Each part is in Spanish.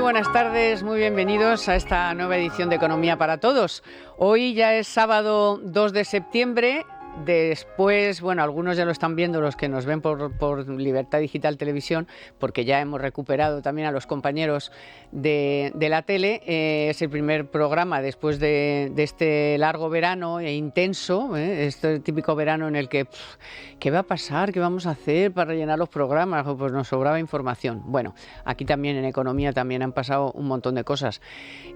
buenas tardes, muy bienvenidos a esta nueva edición de Economía para Todos. Hoy ya es sábado 2 de septiembre. Después, bueno, algunos ya lo están viendo, los que nos ven por Libertad Digital Televisión, porque ya hemos recuperado también a los compañeros de la tele. Es el primer programa después de este largo verano e intenso, este típico verano en el que, ¿qué va a pasar? ¿Qué vamos a hacer para rellenar los programas? Pues nos sobraba información. Bueno, aquí también en Economía también han pasado un montón de cosas.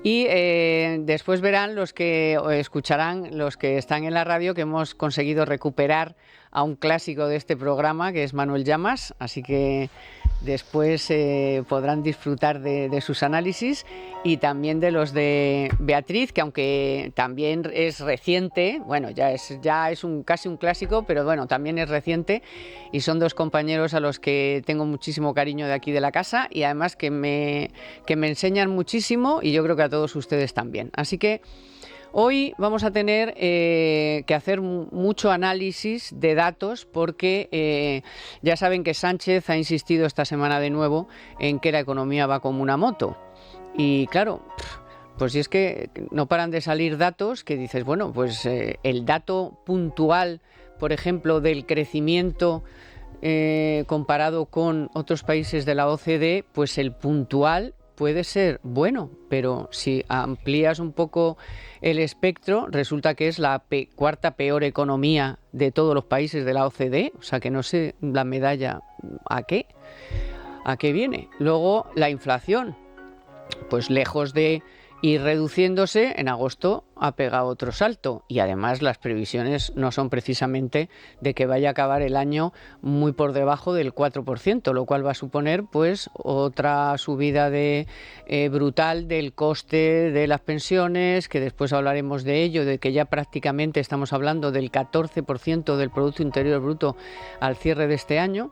Y después verán los que escucharán, los que están en la radio, que hemos conseguido recuperar a un clásico de este programa, que es Manuel Llamas, así que después podrán disfrutar de sus análisis y también de los de Beatriz, que aunque también es reciente, bueno, ya es casi un clásico, pero bueno, también es reciente, y son dos compañeros a los que tengo muchísimo cariño de aquí de la casa, y además que me enseñan muchísimo, y yo creo que a todos ustedes también. Así que hoy vamos a tener que hacer mucho análisis de datos porque ya saben que Sánchez ha insistido esta semana de nuevo en que la economía va como una moto. Y claro, pues si es que no paran de salir datos que dices, bueno, pues el dato puntual, por ejemplo, del crecimiento comparado con otros países de la OCDE, pues el puntual puede ser bueno, pero si amplías un poco el espectro, resulta que es la cuarta peor economía de todos los países de la OCDE, o sea que no sé la medalla a qué viene. Luego la inflación, pues lejos de ir reduciéndose, en agosto ha pegado otro salto, y además las previsiones no son precisamente de que vaya a acabar el año muy por debajo del 4%, lo cual va a suponer pues otra subida brutal del coste de las pensiones, que después hablaremos de ello, de que ya prácticamente estamos hablando del 14% del Producto Interior Bruto al cierre de este año.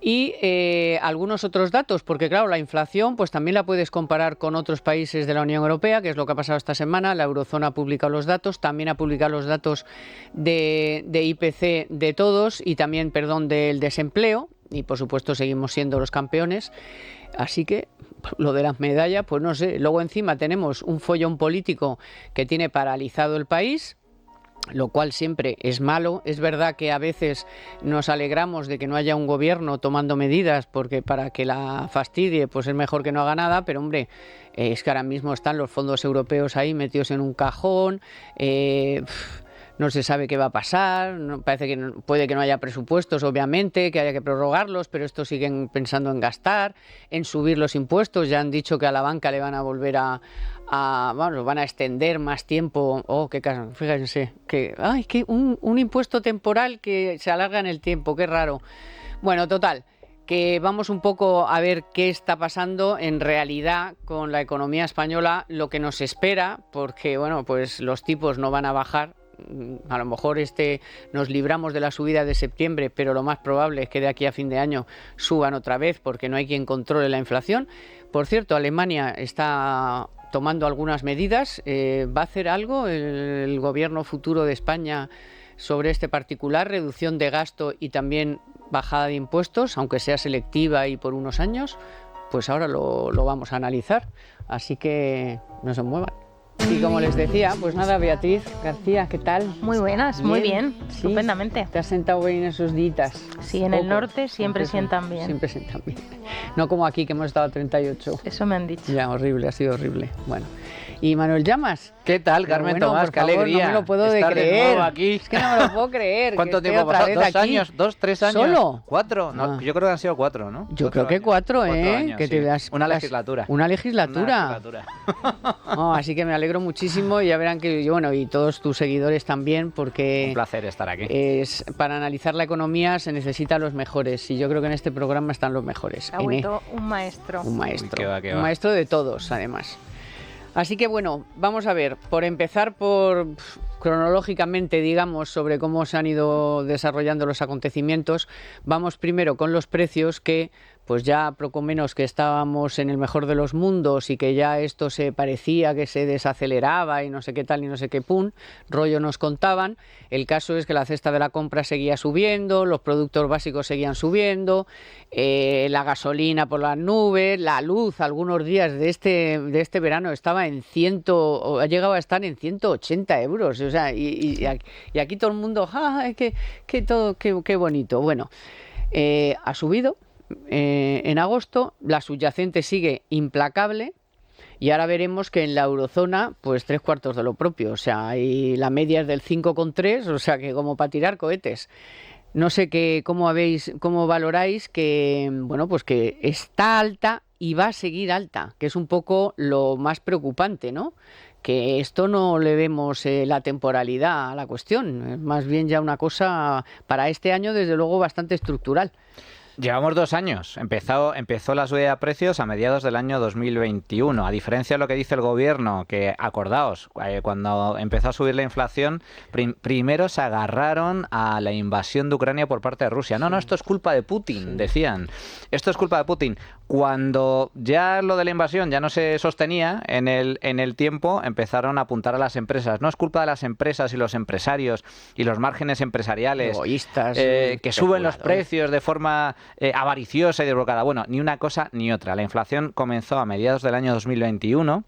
Y algunos otros datos, porque claro, la inflación pues también la puedes comparar con otros países de la Unión Europea, que es lo que ha pasado esta semana. La Eurozona ha publicado los datos, también ha publicado los datos de IPC de todos y también, del desempleo, y por supuesto seguimos siendo los campeones. Así que lo de las medallas, pues no sé. Luego encima tenemos un follón político que tiene paralizado el país, lo cual siempre es malo. Es verdad que a veces nos alegramos de que no haya un gobierno tomando medidas, porque para que la fastidie pues es mejor que no haga nada, pero hombre, es que ahora mismo están los fondos europeos ahí metidos en un cajón, no se sabe qué va a pasar, parece que puede que no haya presupuestos, obviamente, que haya que prorrogarlos, pero estos siguen pensando en gastar, en subir los impuestos. Ya han dicho que a la banca le van a volver bueno, van a extender más tiempo. Oh, qué caso, fíjense, que un impuesto temporal que se alarga en el tiempo, qué raro. Bueno, total, que vamos un poco a ver qué está pasando en realidad con la economía española, lo que nos espera, porque bueno, pues los tipos no van a bajar. A lo mejor nos libramos de la subida de septiembre, pero lo más probable es que de aquí a fin de año suban otra vez, porque no hay quien controle la inflación. Por cierto, Alemania está tomando algunas medidas. ¿Va a hacer algo el gobierno futuro de España sobre este particular? Reducción de gasto y también bajada de impuestos, aunque sea selectiva y por unos años. Pues ahora lo vamos a analizar, así que no se muevan. Y como les decía, pues nada, Beatriz García, ¿qué tal? Muy buenas, muy bien, ¿sí? Estupendamente. ¿Te has sentado bien esos días? Sí, en el norte siempre sientan bien. Siempre sientan bien. No como aquí, que hemos estado a 38. Eso me han dicho. Ya, horrible, ha sido horrible. Bueno. ¿Y Manuel Llamas? ¿Qué tal, Carmen Tomás? ¡Qué alegría! No me lo puedo creer. De nuevo aquí. Es que no me lo puedo creer. ¿Cuánto tiempo ha pasado? ¿2 años? ¿2, 3 años? ¿Solo? 4. No, yo creo que han sido 4, ¿no? Yo creo que 4, ¿eh? 4 años, que sí. Una legislatura. Una legislatura. Así que me alegro muchísimo, y ya verán que, bueno, y todos tus seguidores también, porque... Un placer estar aquí. Para analizar la economía se necesitan los mejores, y yo creo que en este programa están los mejores. Ha vuelto un maestro. Un maestro. Uy, qué va. Un maestro de todos, además. Así que bueno, vamos a ver, por empezar cronológicamente, digamos, sobre cómo se han ido desarrollando los acontecimientos, vamos primero con los precios, que pues ya poco menos que estábamos en el mejor de los mundos y que ya esto se parecía que se desaceleraba y no sé qué tal y no sé qué rollo nos contaban. El caso es que la cesta de la compra seguía subiendo, los productos básicos seguían subiendo, la gasolina por las nubes, la luz algunos días de este verano estaba en ha llegado a estar en 180 euros, o sea, y aquí todo el mundo, qué bonito. Bueno, ha subido en agosto, la subyacente sigue implacable y ahora veremos que en la eurozona pues 3/4 de lo propio, o sea, y la media es del 5,3, o sea que como para tirar cohetes. No sé cómo valoráis que, bueno, pues que está alta y va a seguir alta, que es un poco lo más preocupante, ¿no? Que esto no le vemos la temporalidad a la cuestión, es más bien ya una cosa para este año desde luego bastante estructural. Llevamos 2 años. Empezó la subida de precios a mediados del año 2021. A diferencia de lo que dice el gobierno, que acordaos, cuando empezó a subir la inflación, primero se agarraron a la invasión de Ucrania por parte de Rusia. No, esto es culpa de Putin, decían. Esto es culpa de Putin. Cuando ya lo de la invasión ya no se sostenía en el tiempo, empezaron a apuntar a las empresas. No es culpa de las empresas y los empresarios y los márgenes empresariales egoístas, que suben los precios de forma avariciosa y desbocada. Bueno, ni una cosa ni otra. La inflación comenzó a mediados del año 2021.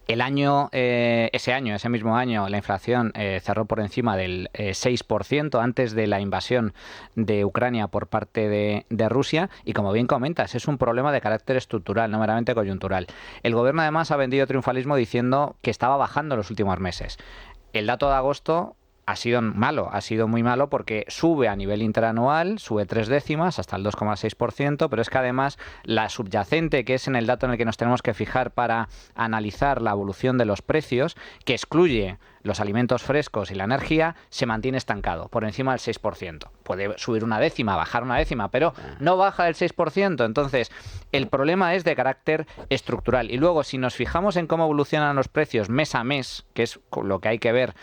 Ese mismo año, la inflación cerró por encima del 6% antes de la invasión de Ucrania por parte de Rusia. Y como bien comentas, es un problema de carácter estructural, no meramente coyuntural. El gobierno además ha vendido triunfalismo diciendo que estaba bajando en los últimos meses. El dato de agosto ha sido muy malo porque sube a nivel interanual, sube 3 décimas hasta el 2,6%, pero es que además la subyacente, que es en el dato en el que nos tenemos que fijar para analizar la evolución de los precios, que excluye los alimentos frescos y la energía, se mantiene estancado, por encima del 6%. Puede subir 1 décima, bajar 1 décima, pero no baja del 6%. Entonces, el problema es de carácter estructural. Y luego, si nos fijamos en cómo evolucionan los precios mes a mes, que es lo que hay que ver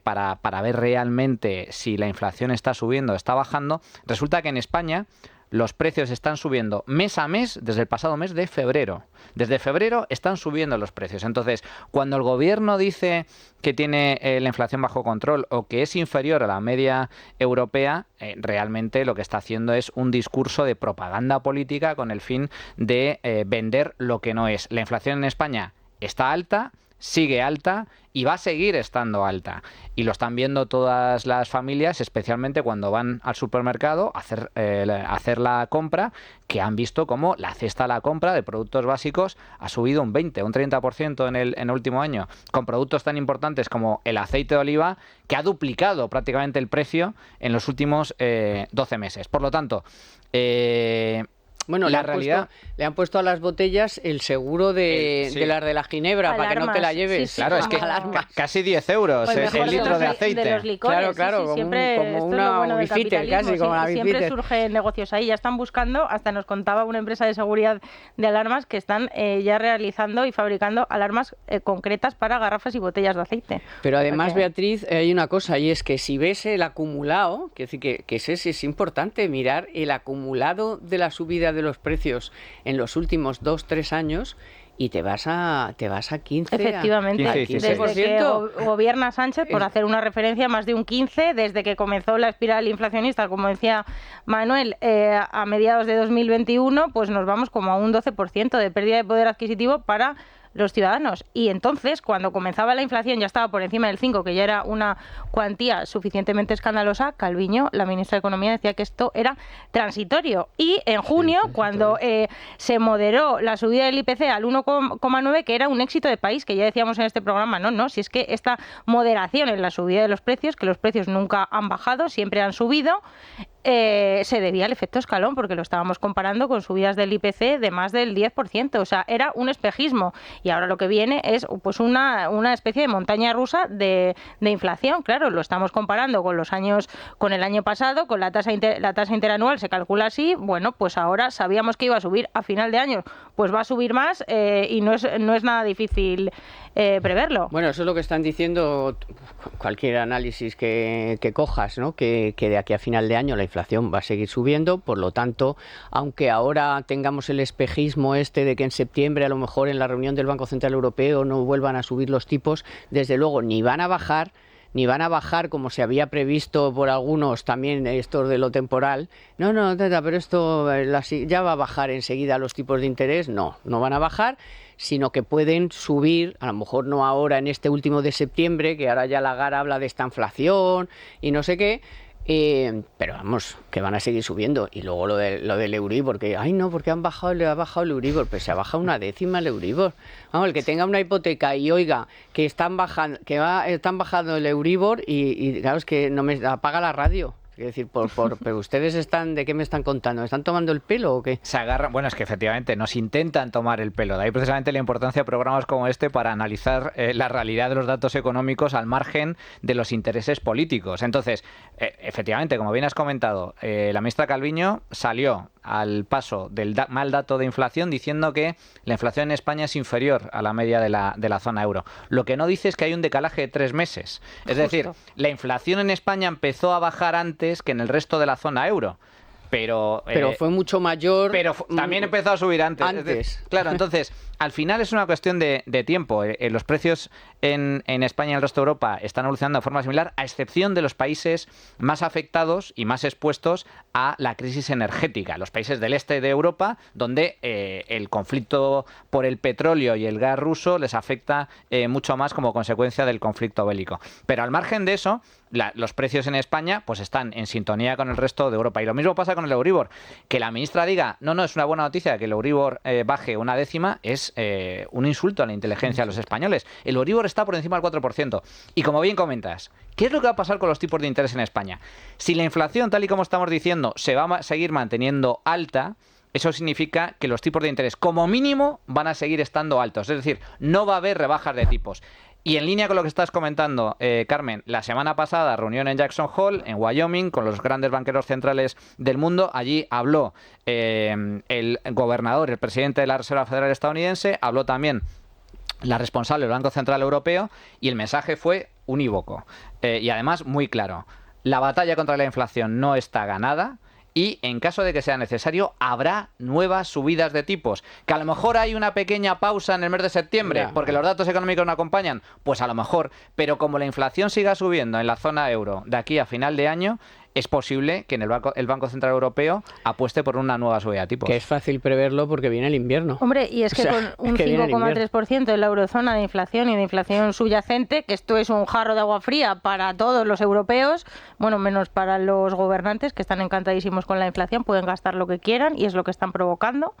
para ver realmente si la inflación está subiendo o está bajando, resulta que en España los precios están subiendo mes a mes desde el pasado mes de febrero. Desde febrero están subiendo los precios. Entonces, cuando el gobierno dice que tiene la inflación bajo control o que es inferior a la media europea, realmente lo que está haciendo es un discurso de propaganda política con el fin de vender lo que no es. La inflación en España está alta, sigue alta y va a seguir estando alta. Y lo están viendo todas las familias, especialmente cuando van al supermercado a hacer la compra, que han visto cómo la cesta de la compra de productos básicos ha subido un 20, un 30% en el último año, con productos tan importantes como el aceite de oliva, que ha duplicado prácticamente el precio en los últimos 12 meses. Por lo tanto, bueno, le han puesto a las botellas el seguro de las de la ginebra, para que no te la lleves. Sí, claro, es que casi 10 euros el litro de aceite. De los licores, claro, sí, siempre, como una Bifitter, casi como una Bifitter. Siempre surgen negocios ahí, ya están buscando, hasta nos contaba una empresa de seguridad de alarmas que están ya realizando y fabricando alarmas concretas para garrafas y botellas de aceite. Pero además, Beatriz, hay una cosa, y es que si ves el acumulado, quiero decir que es importante mirar el acumulado de la subida de los precios en los últimos 2-3 años y te vas a 15. Efectivamente, 15, desde que gobierna Sánchez, por hacer una referencia, más de un 15, desde que comenzó la espiral inflacionista, como decía Manuel, a mediados de 2021, pues nos vamos como a un 12% de pérdida de poder adquisitivo para los ciudadanos. Y entonces, cuando comenzaba la inflación, ya estaba por encima del 5, que ya era una cuantía suficientemente escandalosa. Calviño, la ministra de Economía, decía que esto era transitorio. Y en junio, cuando se moderó la subida del IPC al 1,9, que era un éxito de país, que ya decíamos en este programa, no, si es que esta moderación en la subida de los precios, que los precios nunca han bajado, siempre han subido, se debía al efecto escalón, porque lo estábamos comparando con subidas del IPC de más del 10%, o sea, era un espejismo. Y ahora lo que viene es pues una especie de montaña rusa de inflación. Claro, lo estamos comparando con el año pasado, con la tasa interanual se calcula así. Bueno, pues ahora sabíamos que iba a subir a final de año, pues va a subir más y no es nada difícil preverlo. Bueno, eso es lo que están diciendo cualquier análisis que cojas, ¿no? Que de aquí a final de año la inflación va a seguir subiendo, por lo tanto, aunque ahora tengamos el espejismo de que en septiembre a lo mejor en la reunión del Banco Central Europeo no vuelvan a subir los tipos, desde luego ni van a bajar como se había previsto por algunos también estos de lo temporal. No, pero esto ya va a bajar enseguida los tipos de interés. No van a bajar, sino que pueden subir, a lo mejor no ahora en este último de septiembre, que ahora ya Lagarde habla de esta inflación y no sé qué, pero vamos, que van a seguir subiendo. Y luego lo del Euribor, que porque ha bajado el Euribor, pues se ha bajado 1/10 el Euribor. Vamos, el que tenga una hipoteca y oiga que están bajando el Euribor y claro, es que no me apaga la radio. Es decir, pero ustedes ¿de qué me están contando? ¿Me están tomando el pelo o qué? Se agarran, bueno, es que efectivamente nos intentan tomar el pelo. De ahí precisamente la importancia de programas como este para analizar la realidad de los datos económicos al margen de los intereses políticos. Entonces, efectivamente, como bien has comentado, la ministra Calviño salió al paso del mal dato de inflación diciendo que la inflación en España es inferior a la media de la zona euro. Lo que no dice es que hay un decalaje de 3 meses. Es decir, la inflación en España empezó a bajar antes que en el resto de la zona euro. Pero fue mucho mayor. Pero también empezó a subir antes. Claro, entonces, al final es una cuestión de tiempo. Los precios en España y el resto de Europa están evolucionando de forma similar, a excepción de los países más afectados y más expuestos a la crisis energética. Los países del este de Europa, donde el conflicto por el petróleo y el gas ruso les afecta mucho más como consecuencia del conflicto bélico. Pero al margen de eso, los precios en España pues están en sintonía con el resto de Europa. Y lo mismo pasa con el Euribor. Que la ministra diga, no, es una buena noticia que el Euribor baje 1/10, es un insulto a la inteligencia de los españoles. El Euribor está por encima del 4%. Y como bien comentas, ¿qué es lo que va a pasar con los tipos de interés en España? Si la inflación, tal y como estamos diciendo, se va a seguir manteniendo alta, eso significa que los tipos de interés, como mínimo, van a seguir estando altos. Es decir, no va a haber rebajas de tipos. Y en línea con lo que estás comentando, Carmen, la semana pasada, reunión en Jackson Hole, en Wyoming, con los grandes banqueros centrales del mundo. Allí habló el gobernador, el presidente de la Reserva Federal estadounidense, habló también la responsable del Banco Central Europeo, y el mensaje fue unívoco y además muy claro. La batalla contra la inflación no está ganada. Y en caso de que sea necesario, habrá nuevas subidas de tipos. Que a lo mejor hay una pequeña pausa en el mes de septiembre, porque los datos económicos no acompañan, pues a lo mejor. Pero como la inflación siga subiendo en la zona euro de aquí a final de año, es posible que en el Banco Central Europeo apueste por una nueva subida de tipos. Que es fácil preverlo porque viene el invierno. Hombre, y es que con un 5,3% en la eurozona de inflación y de inflación subyacente, que esto es un jarro de agua fría para todos los europeos, bueno, menos para los gobernantes, que están encantadísimos con la inflación, pueden gastar lo que quieran y es lo que están provocando.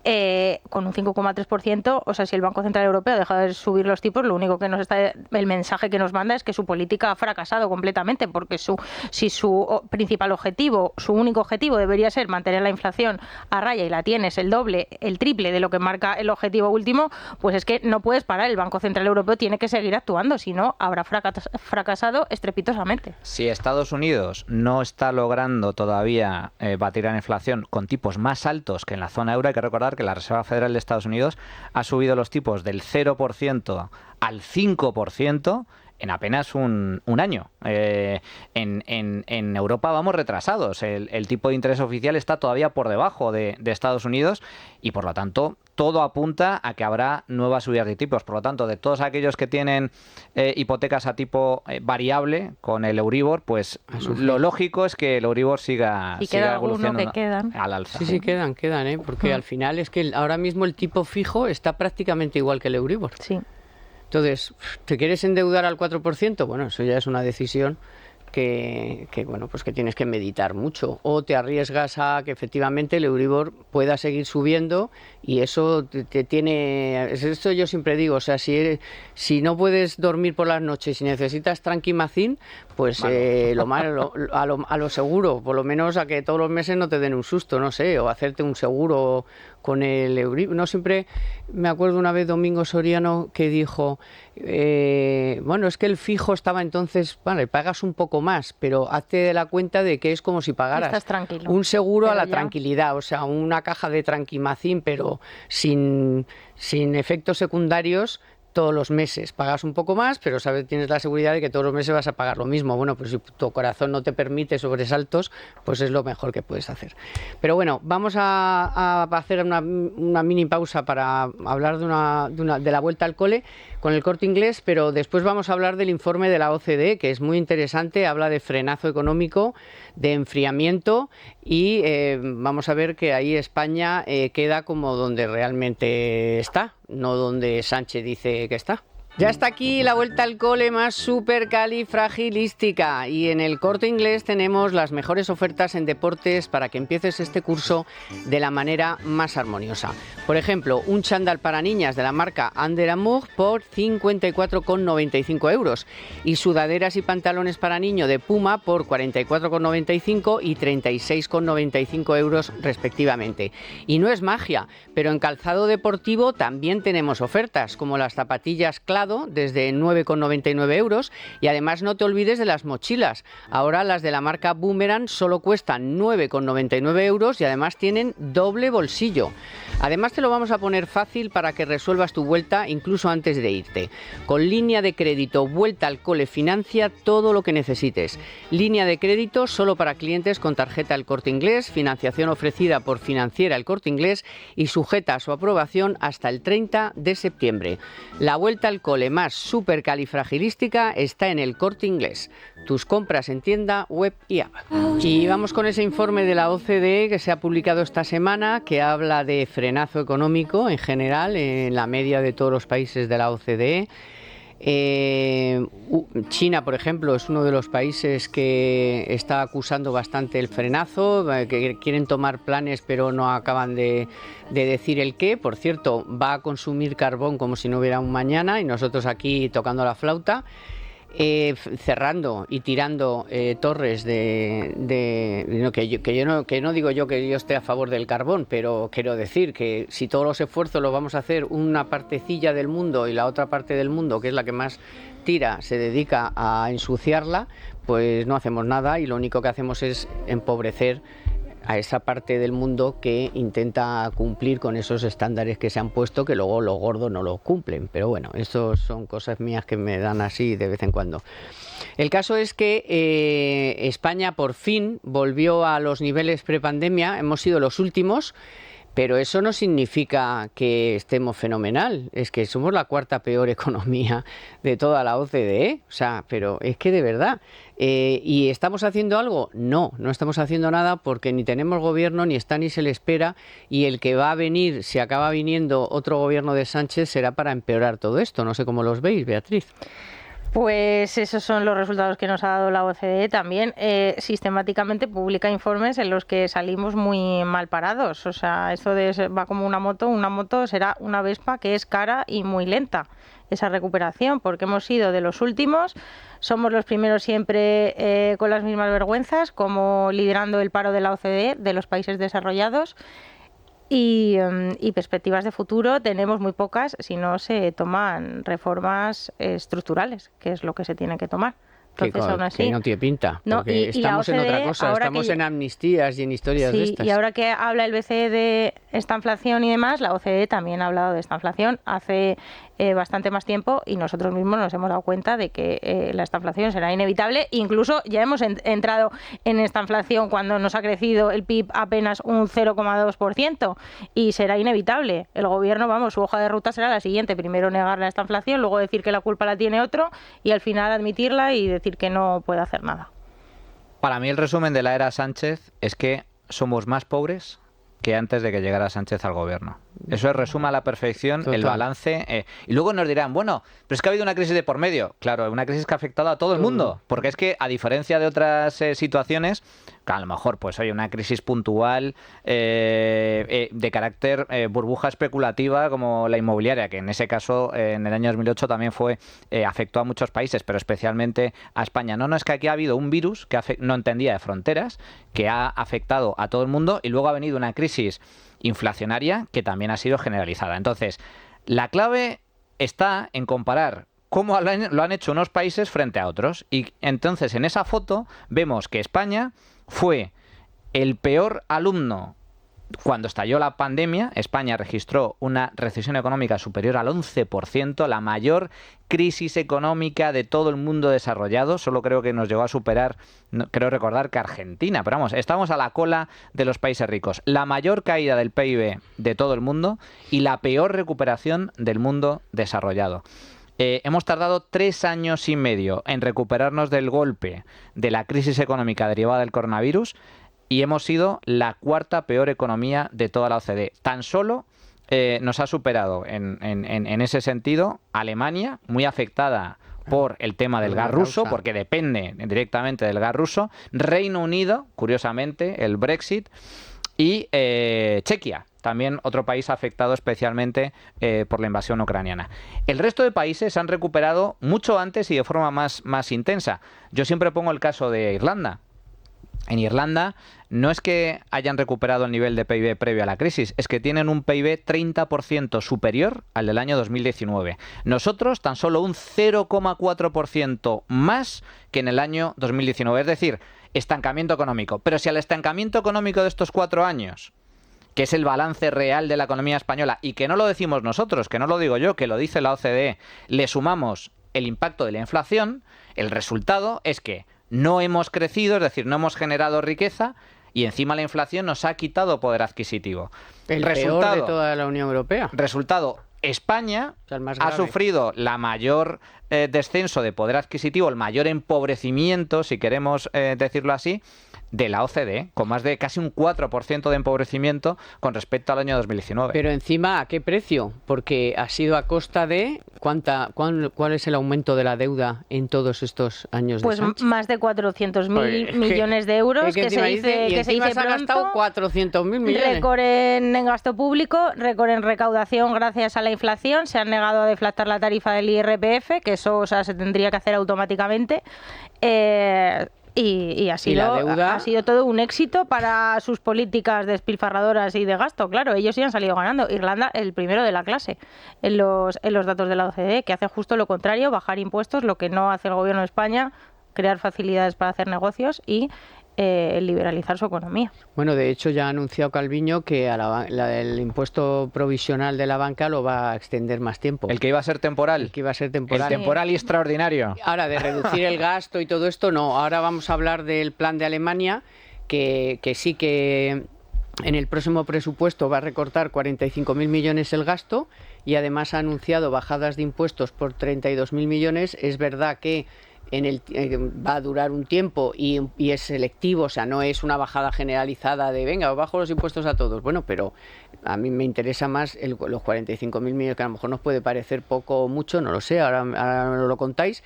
Con un 5,3%, o sea, si el Banco Central Europeo deja de subir los tipos, lo único que el mensaje que nos manda es que su política ha fracasado completamente, porque si su principal objetivo, su único objetivo debería ser mantener la inflación a raya y la tienes el doble, el triple de lo que marca el objetivo último, pues es que no puedes parar. El Banco Central Europeo tiene que seguir actuando, si no, habrá fracasado estrepitosamente. Si Estados Unidos no está logrando todavía batir la inflación con tipos más altos que en la zona euro, hay que recordar que la Reserva Federal de Estados Unidos ha subido los tipos del 0% al 5% en apenas un año. En Europa vamos retrasados. El tipo de interés oficial está todavía por debajo de Estados Unidos y, por lo tanto, todo apunta a que habrá nuevas subidas de tipos. Por lo tanto, de todos aquellos que tienen hipotecas a tipo variable con el Euribor, pues lo lógico es que el Euribor siga evolucionando al alza. Sí, quedan, porque al final es que ahora mismo el tipo fijo está prácticamente igual que el Euribor. Sí. Entonces, ¿te quieres endeudar al 4%? Bueno, eso ya es una decisión que bueno, pues que tienes que meditar mucho, o te arriesgas a que efectivamente el Euribor pueda seguir subiendo y eso te tiene, esto yo siempre digo, o sea, si no puedes dormir por las noches y necesitas tranquimacín, pues a lo seguro, por lo menos a que todos los meses no te den un susto, no sé, o hacerte un seguro con el Euribor. No, siempre me acuerdo una vez Domingo Soriano que dijo, bueno, es que el fijo estaba entonces, vale, pagas un poco más, pero hazte de la cuenta de que es como si pagaras un seguro a la tranquilidad, o sea, una caja de tranquimacín, pero sin efectos secundarios, todos los meses pagas un poco más, pero sabes, tienes la seguridad de que todos los meses vas a pagar lo mismo. Bueno, pues si tu corazón no te permite sobresaltos, pues es lo mejor que puedes hacer. Pero bueno, vamos a hacer una mini pausa para hablar de la vuelta al cole con el Corte Inglés, pero después vamos a hablar del informe de la OCDE, que es muy interesante, habla de frenazo económico, de enfriamiento y vamos a ver que ahí España queda como donde realmente está, no donde Sánchez dice que está. Ya está aquí la vuelta al cole más supercalifragilística y en el Corte Inglés tenemos las mejores ofertas en deportes para que empieces este curso de la manera más armoniosa. Por ejemplo, un chándal para niñas de la marca Under Armour por 54,95 euros y sudaderas y pantalones para niño de Puma por 44,95 y 36,95 euros respectivamente. Y no es magia, pero en calzado deportivo también tenemos ofertas como las zapatillas Clado desde 9,99 euros y además no te olvides de las mochilas. Ahora las de la marca Boomerang solo cuestan 9,99 euros y además tienen doble bolsillo. Además te lo vamos a poner fácil para que resuelvas tu vuelta incluso antes de irte. Con línea de crédito Vuelta al Cole financia todo lo que necesites. Línea de crédito solo para clientes con tarjeta El Corte Inglés, financiación ofrecida por Financiera El Corte Inglés y sujeta a su aprobación hasta el 30 de septiembre. La Vuelta al Cole más supercalifragilística está en El Corte Inglés. Tus compras en tienda, web y app. Y vamos con ese informe de la OCDE que se ha publicado esta semana, que habla de frenazo económico en general en la media de todos los países de la OCDE. China, por ejemplo, es uno de los países que está acusando bastante el frenazo, que quieren tomar planes pero no acaban de decir el qué. Por cierto, va a consumir carbón como si no hubiera un mañana y nosotros aquí tocando la flauta. Cerrando y tirando torres que no digo yo que yo esté a favor del carbón, pero quiero decir que si todos los esfuerzos los vamos a hacer una partecilla del mundo y la otra parte del mundo, que es la que más tira, se dedica a ensuciarla, pues no hacemos nada y lo único que hacemos es empobrecer a esa parte del mundo que intenta cumplir con esos estándares que se han puesto, que luego los gordos no los cumplen. Pero bueno, eso son cosas mías que me dan así de vez en cuando. El caso es que España por fin volvió a los niveles prepandemia, hemos sido los últimos, pero eso no significa que estemos fenomenal, es que somos la cuarta peor economía de toda la OCDE, o sea, pero es que de verdad. ¿Y estamos haciendo algo? No estamos haciendo nada porque ni tenemos gobierno, ni está ni se le espera, y el que va a venir, si acaba viniendo otro gobierno de Sánchez, será para empeorar todo esto. No sé cómo los veis, Beatriz. Pues esos son los resultados que nos ha dado la OCDE. También sistemáticamente publica informes en los que salimos muy mal parados. O sea, esto va como una moto será una Vespa que es cara y muy lenta esa recuperación, porque hemos sido de los últimos, somos los primeros siempre con las mismas vergüenzas, como liderando el paro de la OCDE, de los países desarrollados. Y perspectivas de futuro tenemos muy pocas si no se toman reformas estructurales, que es lo que se tiene que tomar. Entonces, aún así, que no tiene pinta, no, porque estamos en otra cosa, estamos en amnistías y en historias de estas. Y ahora que habla el BCE de esta inflación y demás, la OCDE también ha hablado de esta inflación hace bastante más tiempo y nosotros mismos nos hemos dado cuenta de que esta inflación será inevitable. Incluso ya hemos entrado en esta inflación cuando nos ha crecido el PIB apenas un 0,2% y será inevitable. El gobierno, su hoja de ruta será la siguiente: primero negarle a esta inflación, luego decir que la culpa la tiene otro y al final admitirla y decir que no puede hacer nada. Para mí el resumen de la era Sánchez es que somos más pobres que antes de que llegara Sánchez al gobierno. Eso resume a la perfección el balance. Y luego nos dirán, bueno, pero es que ha habido una crisis de por medio. Claro, una crisis que ha afectado a todo el mundo. Porque es que, a diferencia de otras situaciones, que a lo mejor, pues oye, una crisis puntual de carácter burbuja especulativa como la inmobiliaria, que en ese caso, en el año 2008 también afectó a muchos países, pero especialmente a España. No, es que aquí ha habido un virus que no entendía de fronteras, que ha afectado a todo el mundo, y luego ha venido una crisis inflacionaria que también ha sido generalizada. Entonces, la clave está en comparar cómo lo han hecho unos países frente a otros. Y entonces, en esa foto vemos que España fue el peor alumno Cuando estalló la pandemia, España registró una recesión económica superior al 11%, la mayor crisis económica de todo el mundo desarrollado. Solo creo que nos llegó a superar, creo recordar que Argentina, pero vamos, estamos a la cola de los países ricos. La mayor caída del PIB de todo el mundo y la peor recuperación del mundo desarrollado. Hemos tardado 3 años y medio en recuperarnos del golpe de la crisis económica derivada del coronavirus y hemos sido la 4ª peor economía de toda la OCDE. Tan solo nos ha superado en ese sentido Alemania, muy afectada por el tema del gas ruso, porque depende directamente del gas ruso, Reino Unido, curiosamente, el Brexit, y Chequia, también otro país afectado especialmente por la invasión ucraniana. El resto de países han recuperado mucho antes y de forma más intensa. Yo siempre pongo el caso de Irlanda. En Irlanda no es que hayan recuperado el nivel de PIB previo a la crisis, es que tienen un PIB 30% superior al del año 2019. Nosotros tan solo un 0,4% más que en el año 2019. Es decir, estancamiento económico. Pero si al estancamiento económico de estos 4 años, que es el balance real de la economía española, y que no lo decimos nosotros, que no lo digo yo, que lo dice la OCDE, le sumamos el impacto de la inflación, el resultado es que no hemos crecido, es decir, no hemos generado riqueza y encima la inflación nos ha quitado poder adquisitivo. El peor de toda la Unión Europea. Resultado, España ha sufrido la mayor descenso de poder adquisitivo, el mayor empobrecimiento, si queremos decirlo así, de la OCDE, con más de casi un 4% de empobrecimiento con respecto al año 2019. Pero encima, ¿a qué precio? Porque ha sido a costa de... ¿Cuál es el aumento de la deuda en todos estos años de Sánchez? Pues más de 400.000 millones de euros, que se dice ha gastado 400.000 millones. Récord en gasto público, récord en recaudación gracias a la inflación. Se han negado a deflactar la tarifa del IRPF, que eso se tendría que hacer automáticamente. Y ha sido todo un éxito para sus políticas despilfarradoras y de gasto. Claro, ellos sí han salido ganando. Irlanda, el primero de la clase en los datos de la OCDE, que hace justo lo contrario, bajar impuestos, lo que no hace el gobierno de España, crear facilidades para hacer negocios y liberalizar su economía. Bueno, de hecho ya ha anunciado Calviño que el impuesto provisional de la banca lo va a extender más tiempo. El que iba a ser temporal. El que iba a ser temporal. El temporal y extraordinario. Ahora, de reducir el gasto y todo esto, no. Ahora vamos a hablar del plan de Alemania, que sí que en el próximo presupuesto va a recortar 45.000 millones el gasto y además ha anunciado bajadas de impuestos por 32.000 millones. Es verdad que va a durar un tiempo y es selectivo, o sea, no es una bajada generalizada de venga, os bajo los impuestos a todos. Bueno, pero a mí me interesa más los 45.000 millones, que a lo mejor nos puede parecer poco o mucho, no lo sé, ahora me lo contáis.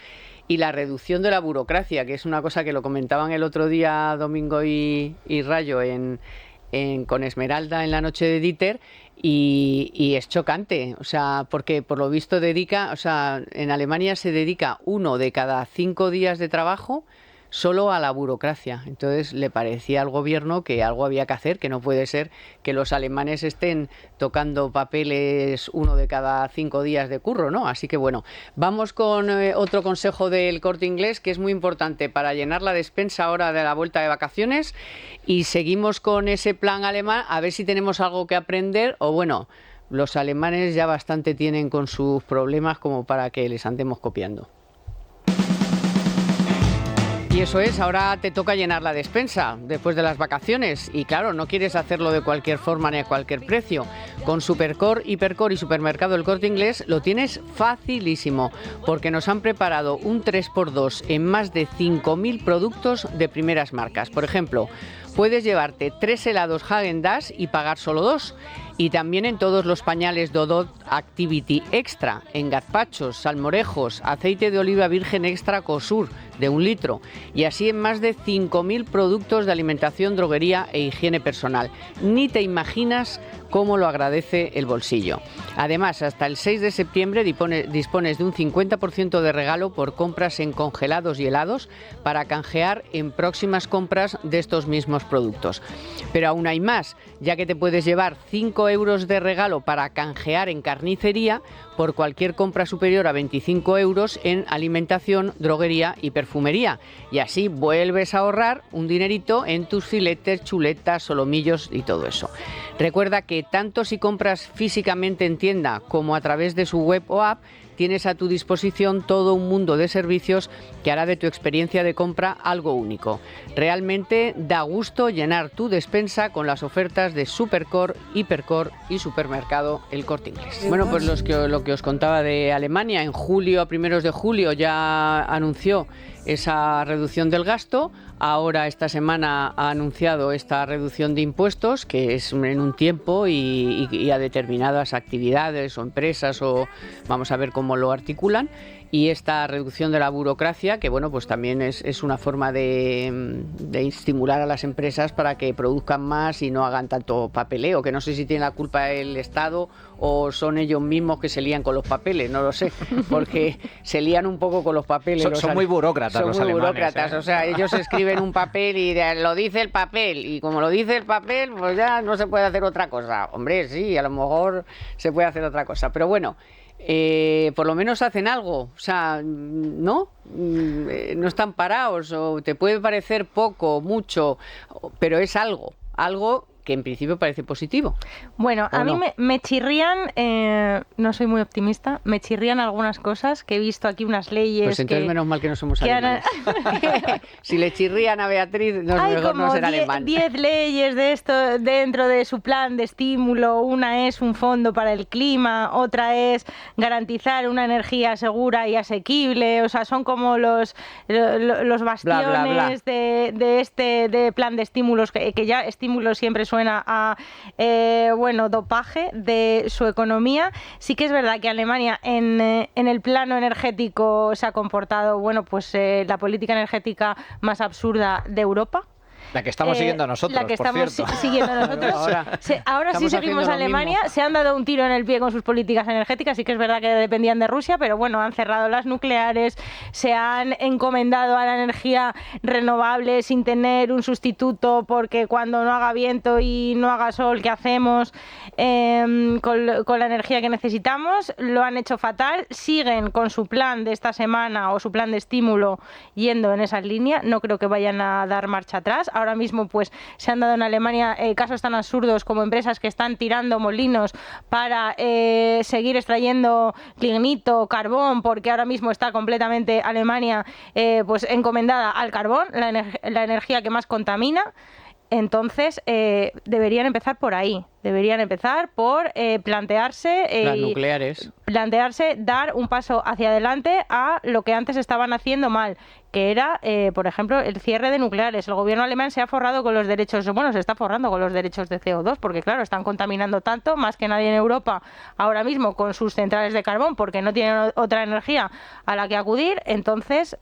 Y la reducción de la burocracia, que es una cosa que lo comentaban el otro día Domingo y Rayo con Esmeralda en la noche de Dieter. Y es chocante, o sea, porque por lo visto en Alemania se dedica 1 de cada 5 días de trabajo solo a la burocracia. Entonces le parecía al gobierno que algo había que hacer, que no puede ser que los alemanes estén tocando papeles 1 de cada 5 días de curro, ¿no? Así que bueno, vamos con otro consejo del Corte Inglés que es muy importante para llenar la despensa ahora de la vuelta de vacaciones, y seguimos con ese plan alemán a ver si tenemos algo que aprender, o bueno, los alemanes ya bastante tienen con sus problemas como para que les andemos copiando. Y eso es, ahora te toca llenar la despensa después de las vacaciones y claro, no quieres hacerlo de cualquier forma ni a cualquier precio. Con Supercor, Hipercor y Supermercado El Corte Inglés lo tienes facilísimo porque nos han preparado un 3x2 en más de 5.000 productos de primeras marcas. Por ejemplo, puedes llevarte 3 helados Häagen-Dazs y pagar solo 2. Y también en todos los pañales Dodot Activity Extra, en gazpachos, salmorejos, aceite de oliva virgen extra Cosur de 1 litro y así en más de 5.000 productos de alimentación, droguería e higiene personal. Ni te imaginas cómo lo agradece el bolsillo. Además, hasta el 6 de septiembre dispones de un 50% de regalo por compras en congelados y helados para canjear en próximas compras de estos mismos productos. Pero aún hay más, ya que te puedes llevar 5 euros de regalo para canjear en carnicería por cualquier compra superior a 25 euros en alimentación, droguería y perfumería. Y así vuelves a ahorrar un dinerito en tus filetes, chuletas, solomillos y todo eso. Recuerda que tanto si compras físicamente en tienda como a través de su web o app, tienes a tu disposición todo un mundo de servicios que hará de tu experiencia de compra algo único. Realmente da gusto llenar tu despensa con las ofertas de Supercor, Hipercor y Supermercado El Corte Inglés. Bueno, pues lo que os contaba de Alemania, en julio, a primeros de julio, ya anunció esa reducción del gasto. Ahora esta semana ha anunciado esta reducción de impuestos, que es en un tiempo y a determinadas actividades o empresas, o vamos a ver cómo lo articulan. Y esta reducción de la burocracia, que bueno, pues también es una forma de estimular a las empresas para que produzcan más y no hagan tanto papeleo, que no sé si tiene la culpa el Estado o son ellos mismos que se lían con los papeles, no lo sé, porque se lían un poco con los papeles. Son muy burócratas los alemanes. Son muy burócratas, o sea, ellos escriben un papel y lo dice el papel, y como lo dice el papel, pues ya no se puede hacer otra cosa. Hombre, sí, a lo mejor se puede hacer otra cosa, pero bueno, por lo menos hacen algo, o sea, ¿no? No están parados, o te puede parecer poco, mucho, pero es algo que en principio parece positivo. Bueno, a mí me chirrían, no soy muy optimista, me chirrían algunas cosas que he visto aquí, unas leyes. Pues entonces menos mal que no somos alemanes. Si le chirrían a Beatriz, mejor no ser alemán. 10 leyes de esto dentro de su plan de estímulo. Una es un fondo para el clima, otra es garantizar una energía segura y asequible. O sea, son como los bastiones bla, bla, bla. de plan de estímulos, que ya estímulos siempre suena a dopaje de su economía. Sí que es verdad que Alemania en el plano energético se ha comportado, la política energética más absurda de Europa. La que estamos siguiendo nosotros, la que por estamos cierto. Siguiendo nosotros. Ahora sí seguimos a Alemania. Se han dado un tiro en el pie con sus políticas energéticas. Sí que es verdad que dependían de Rusia, pero bueno, han cerrado las nucleares, se han encomendado a la energía renovable sin tener un sustituto, porque cuando no haga viento y no haga sol, ¿qué hacemos con la energía que necesitamos? Lo han hecho fatal. Siguen con su plan de esta semana o su plan de estímulo yendo en esa línea. No creo que vayan a dar marcha atrás. Ahora mismo pues se han dado en Alemania casos tan absurdos como empresas que están tirando molinos para seguir extrayendo lignito, carbón, porque ahora mismo está completamente Alemania encomendada al carbón, la energía que más contamina. Entonces deberían empezar por ahí. Deberían empezar por plantearse las nucleares. Plantearse dar un paso hacia adelante a lo que antes estaban haciendo mal, que era, por ejemplo, el cierre de nucleares. El gobierno alemán se ha forrado con los derechos, se está forrando con los derechos de CO2, porque claro, están contaminando tanto, más que nadie en Europa, ahora mismo con sus centrales de carbón, porque no tienen otra energía a la que acudir. Entonces,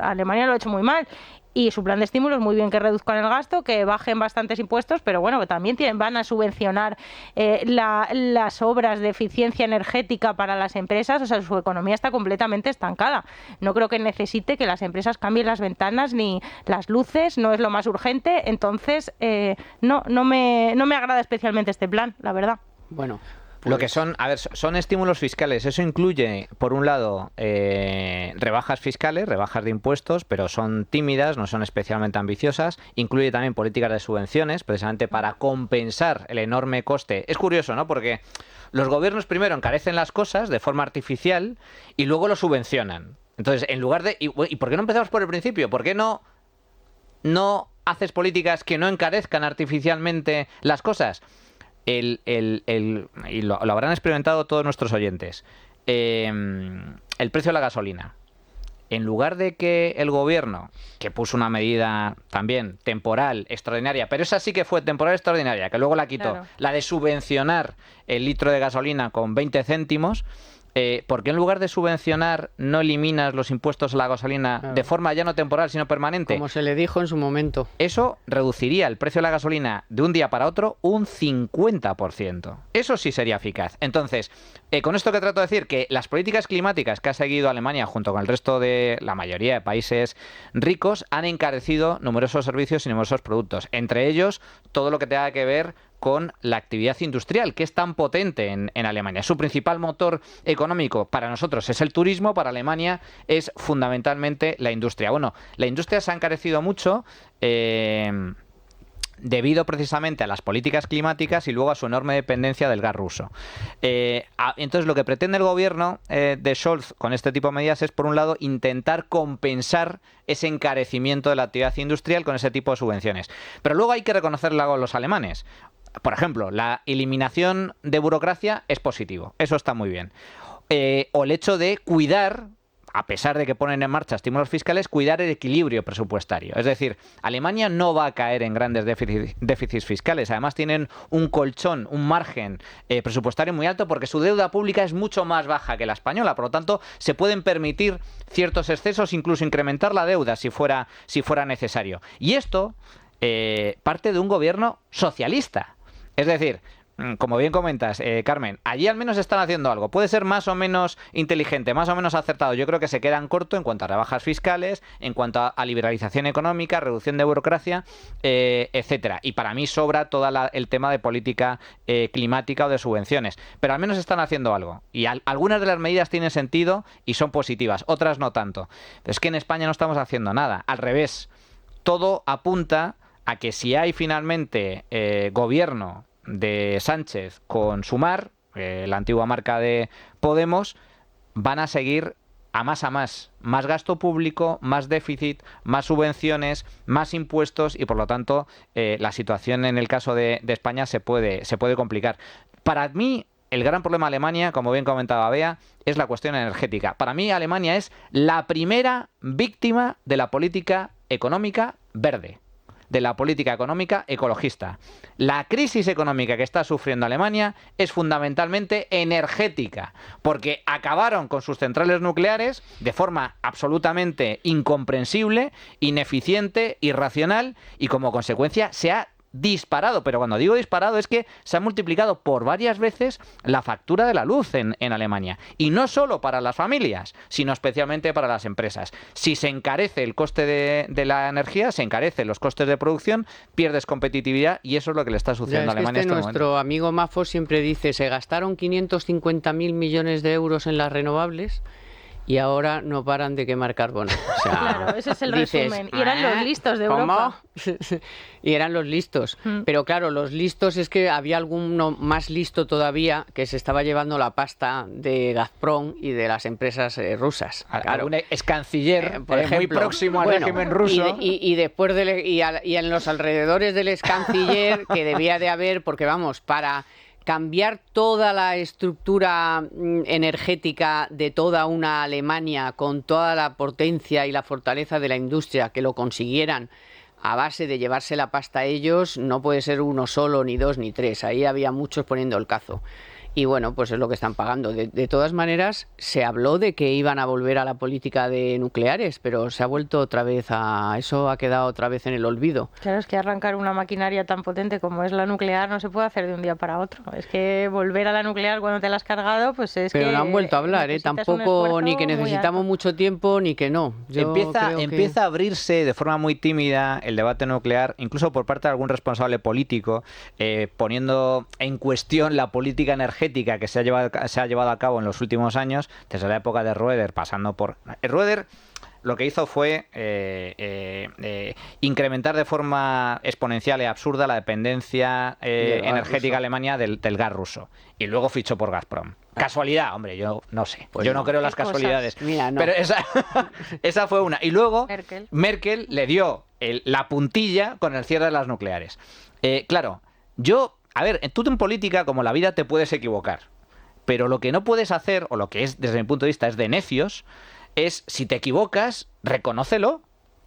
Alemania lo ha hecho muy mal. Y su plan de estímulos, muy bien que reduzcan el gasto, que bajen bastantes impuestos, pero bueno, también van a subvencionar las obras de eficiencia energética para las empresas. O sea, su economía está completamente estancada. No creo que necesite que las empresas cambien las ventanas ni las luces, no es lo más urgente. Entonces, no me agrada especialmente este plan, la verdad. Bueno, lo que son estímulos fiscales. Eso incluye, por un lado, rebajas fiscales, rebajas de impuestos, pero son tímidas, no son especialmente ambiciosas. Incluye también políticas de subvenciones, precisamente para compensar el enorme coste. Es curioso, ¿no? Porque los gobiernos primero encarecen las cosas de forma artificial y luego lo subvencionan. Entonces, en lugar de... ¿Y por qué no empezamos por el principio? ¿Por qué no haces políticas que no encarezcan artificialmente las cosas? Y lo habrán experimentado todos nuestros oyentes, el precio de la gasolina. En lugar de que el gobierno, que puso una medida también temporal, extraordinaria, pero esa sí que fue temporal, extraordinaria, que luego la quitó, claro, la de subvencionar el litro de gasolina con 20 céntimos, ¿por qué en lugar de subvencionar no eliminas los impuestos a la gasolina de forma ya no temporal, sino permanente? Como se le dijo en su momento. Eso reduciría el precio de la gasolina de un día para otro un 50%. Eso sí sería eficaz. Entonces, con esto que trato de decir, que las políticas climáticas que ha seguido Alemania junto con el resto de la mayoría de países ricos han encarecido numerosos servicios y numerosos productos. Entre ellos, todo lo que tenga que ver con la actividad industrial, que es tan potente en Alemania. Su principal motor económico para nosotros es el turismo, para Alemania es fundamentalmente la industria. Bueno, la industria se ha encarecido mucho debido precisamente a las políticas climáticas y luego a su enorme dependencia del gas ruso. Entonces, lo que pretende el gobierno de Scholz con este tipo de medidas es, por un lado, intentar compensar ese encarecimiento de la actividad industrial con ese tipo de subvenciones. Pero luego hay que reconocerle a los alemanes. Por ejemplo, la eliminación de burocracia es positivo, eso está muy bien. O el hecho de cuidar, a pesar de que ponen en marcha estímulos fiscales, cuidar el equilibrio presupuestario. Es decir, Alemania no va a caer en grandes déficits fiscales. Además, tienen un colchón, un margen presupuestario muy alto porque su deuda pública es mucho más baja que la española. Por lo tanto, se pueden permitir ciertos excesos, incluso incrementar la deuda si fuera necesario. Y esto parte de un gobierno socialista. Es decir, como bien comentas, Carmen, allí al menos están haciendo algo. Puede ser más o menos inteligente, más o menos acertado. Yo creo que se quedan corto en cuanto a rebajas fiscales, en cuanto a liberalización económica, reducción de burocracia, etcétera. Y para mí sobra todo el tema de política climática o de subvenciones. Pero al menos están haciendo algo. Y algunas de las medidas tienen sentido y son positivas, otras no tanto. Pero es que en España no estamos haciendo nada. Al revés, todo apunta a que si hay finalmente gobierno de Sánchez con Sumar, la antigua marca de Podemos, van a seguir a más gasto público, más déficit, más subvenciones, más impuestos y por lo tanto la situación en el caso de España se puede complicar. Para mí el gran problema de Alemania, como bien comentaba Bea, es la cuestión energética. Para mí Alemania es la primera víctima de la política económica verde, de la política económica ecologista. La crisis económica que está sufriendo Alemania es fundamentalmente energética, porque acabaron con sus centrales nucleares de forma absolutamente incomprensible, ineficiente, irracional, y como consecuencia se ha disparado, pero cuando digo disparado es que se ha multiplicado por varias veces la factura de la luz en Alemania. Y no solo para las familias, sino especialmente para las empresas. Si se encarece el coste de la energía, se encarecen los costes de producción, pierdes competitividad y eso es lo que le está sucediendo a Alemania en este nuestro momento. Amigo Mafo siempre dice, se gastaron 550.000 millones de euros en las renovables y ahora no paran de quemar carbono. O sea, claro, ese es el resumen. Y eran los listos de Europa. Y eran los listos. Pero claro, los listos es que había alguno más listo todavía que se estaba llevando la pasta de Gazprom y de las empresas rusas. Claro. Algún ex canciller por ejemplo, muy próximo al régimen ruso. Y después y en los alrededores del ex canciller, que debía de haber, porque vamos, para cambiar toda la estructura energética de toda una Alemania con toda la potencia y la fortaleza de la industria, que lo consiguieran a base de llevarse la pasta a ellos, no puede ser uno solo, ni dos, ni tres. Ahí había muchos poniendo el cazo. Y bueno, pues es lo que están pagando. De todas maneras, se habló de que iban a volver a la política de nucleares, pero se ha vuelto otra vez eso ha quedado otra vez en el olvido. Claro, es que arrancar una maquinaria tan potente como es la nuclear no se puede hacer de un día para otro. Es que volver a la nuclear cuando te la has cargado, pues es pero que... no han vuelto a hablar, tampoco ni que necesitamos mucho tiempo ni que no. Empieza a abrirse de forma muy tímida el debate nuclear, incluso por parte de algún responsable político, poniendo en cuestión la política energética que se ha llevado a cabo en los últimos años, desde la época de Roeder, pasando por... Roeder lo que hizo fue incrementar de forma exponencial y absurda la dependencia energética alemana del gas ruso. Y luego fichó por Gazprom. ¿Casualidad? Hombre, yo no sé. Pues yo no creo en las casualidades. Mira, no. Pero esa fue una. Y luego Merkel le dio la puntilla con el cierre de las nucleares. Claro, a ver, tú en política, como la vida, te puedes equivocar. Pero lo que no puedes hacer, o lo que es, desde mi punto de vista, es de necios, es, si te equivocas, reconócelo,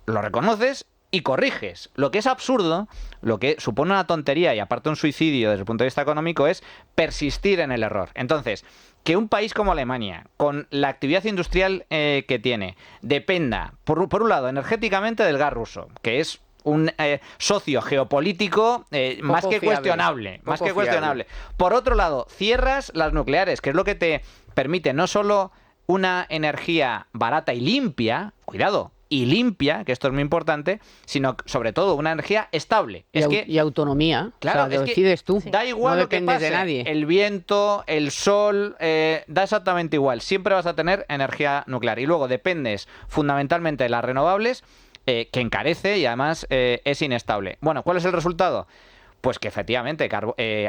lo reconoces y corriges. Lo que es absurdo, lo que supone una tontería y aparte un suicidio desde el punto de vista económico, es persistir en el error. Entonces, que un país como Alemania, con la actividad industrial que tiene, dependa, por un lado, energéticamente del gas ruso, que es un socio geopolítico más que cuestionable. Por otro lado, cierras las nucleares, que es lo que te permite no solo una energía barata y limpia, cuidado, y limpia, que esto es muy importante, sino sobre todo una energía estable. Y autonomía. Claro, o sea, lo decides tú. Da igual, no lo que pase, de nadie. El viento, el sol, da exactamente igual. Siempre vas a tener energía nuclear. Y luego dependes fundamentalmente de las renovables, que encarece y además es inestable. Bueno, ¿cuál es el resultado? Pues que efectivamente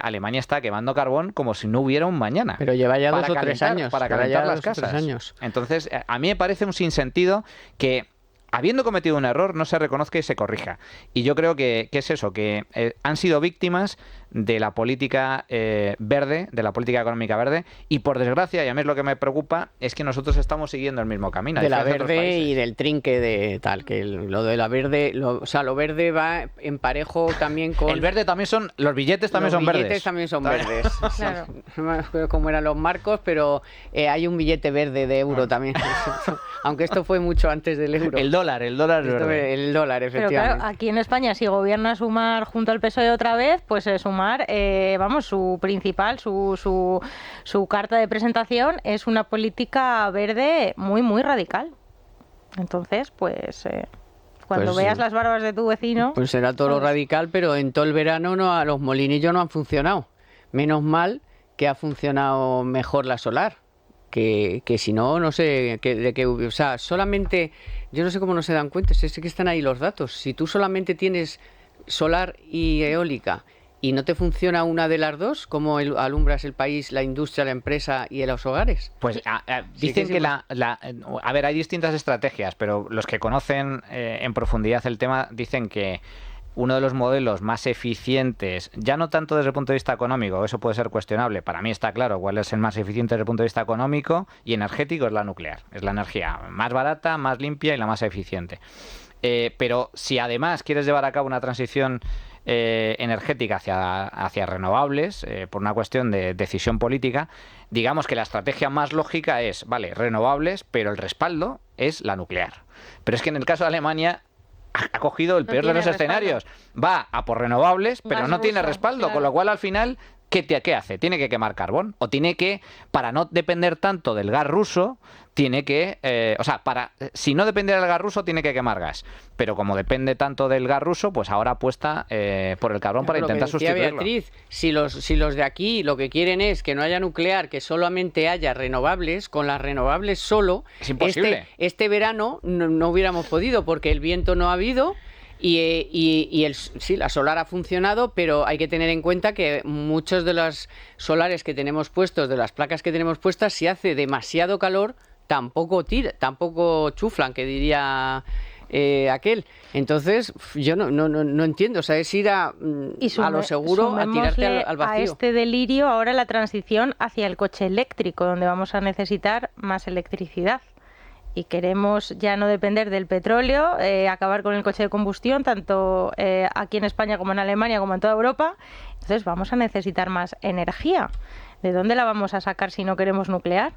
Alemania está quemando carbón como si no hubiera un mañana. Pero lleva ya 2 o 3 años. Para calentar las casas. Entonces, a mí me parece un sinsentido que, habiendo cometido un error, no se reconozca y se corrija. Y yo creo que es eso, que han sido víctimas de la política verde, de la política económica verde, y por desgracia, y a mí es lo que me preocupa, es que nosotros estamos siguiendo el mismo camino. De la verde y del trinque de tal, que lo de la verde, lo verde va en parejo también con... El verde también son, los billetes también son verdes. Los billetes también son verdes. Claro. No me acuerdo cómo eran los marcos, pero hay un billete verde de euro también. Aunque esto fue mucho antes del euro. El dólar es verde. El dólar, efectivamente. Pero claro, aquí en España, si gobierna Sumar junto al PSOE otra vez, pues Sumar, su principal, su carta de presentación es una política verde muy, muy radical. Entonces, pues... Cuando veas las barbas de tu vecino... Pues será todo lo radical, pero en todo el verano los molinillos no han funcionado. Menos mal que ha funcionado mejor la solar. Que si no, no sé, o sea, solamente, yo no sé cómo no se dan cuenta, es que están ahí los datos. Si tú solamente tienes solar y eólica y no te funciona una de las dos, ¿cómo alumbras el país, la industria, la empresa y los hogares? Pues dicen que a ver, hay distintas estrategias, pero los que conocen en profundidad el tema dicen que uno de los modelos más eficientes, ya no tanto desde el punto de vista económico, eso puede ser cuestionable, para mí está claro cuál es el más eficiente desde el punto de vista económico y energético, es la nuclear. Es la energía más barata, más limpia y la más eficiente. Pero si además quieres llevar a cabo una transición energética hacia renovables, por una cuestión de decisión política, digamos que la estrategia más lógica es, vale, renovables, pero el respaldo es la nuclear. Pero es que en el caso de Alemania ha cogido el peor de los escenarios. Va a por renovables, pero no tiene respaldo, claro. Con lo cual al final, ¿qué hace? Tiene que quemar carbón. O tiene que, para no depender tanto del gas ruso, tiene que... si no dependiera del gas ruso, tiene que quemar gas. Pero como depende tanto del gas ruso, pues ahora apuesta por el carbón para intentar sustituirlo. Beatriz, si los de aquí lo que quieren es que no haya nuclear, que solamente haya renovables, con las renovables solo... Es imposible. Este verano no hubiéramos podido, porque el viento no ha habido... Sí, la solar ha funcionado, pero hay que tener en cuenta que muchos de los solares que tenemos puestos, de las placas que tenemos puestas, si hace demasiado calor, tampoco chuflan, que diría aquel. Entonces, yo no entiendo, o sea, es ir a lo seguro, a tirarte al vacío. A este delirio ahora la transición hacia el coche eléctrico, donde vamos a necesitar más electricidad. Y queremos ya no depender del petróleo, acabar con el coche de combustión, tanto aquí en España como en Alemania, como en toda Europa. Entonces vamos a necesitar más energía. ¿De dónde la vamos a sacar si no queremos nuclear?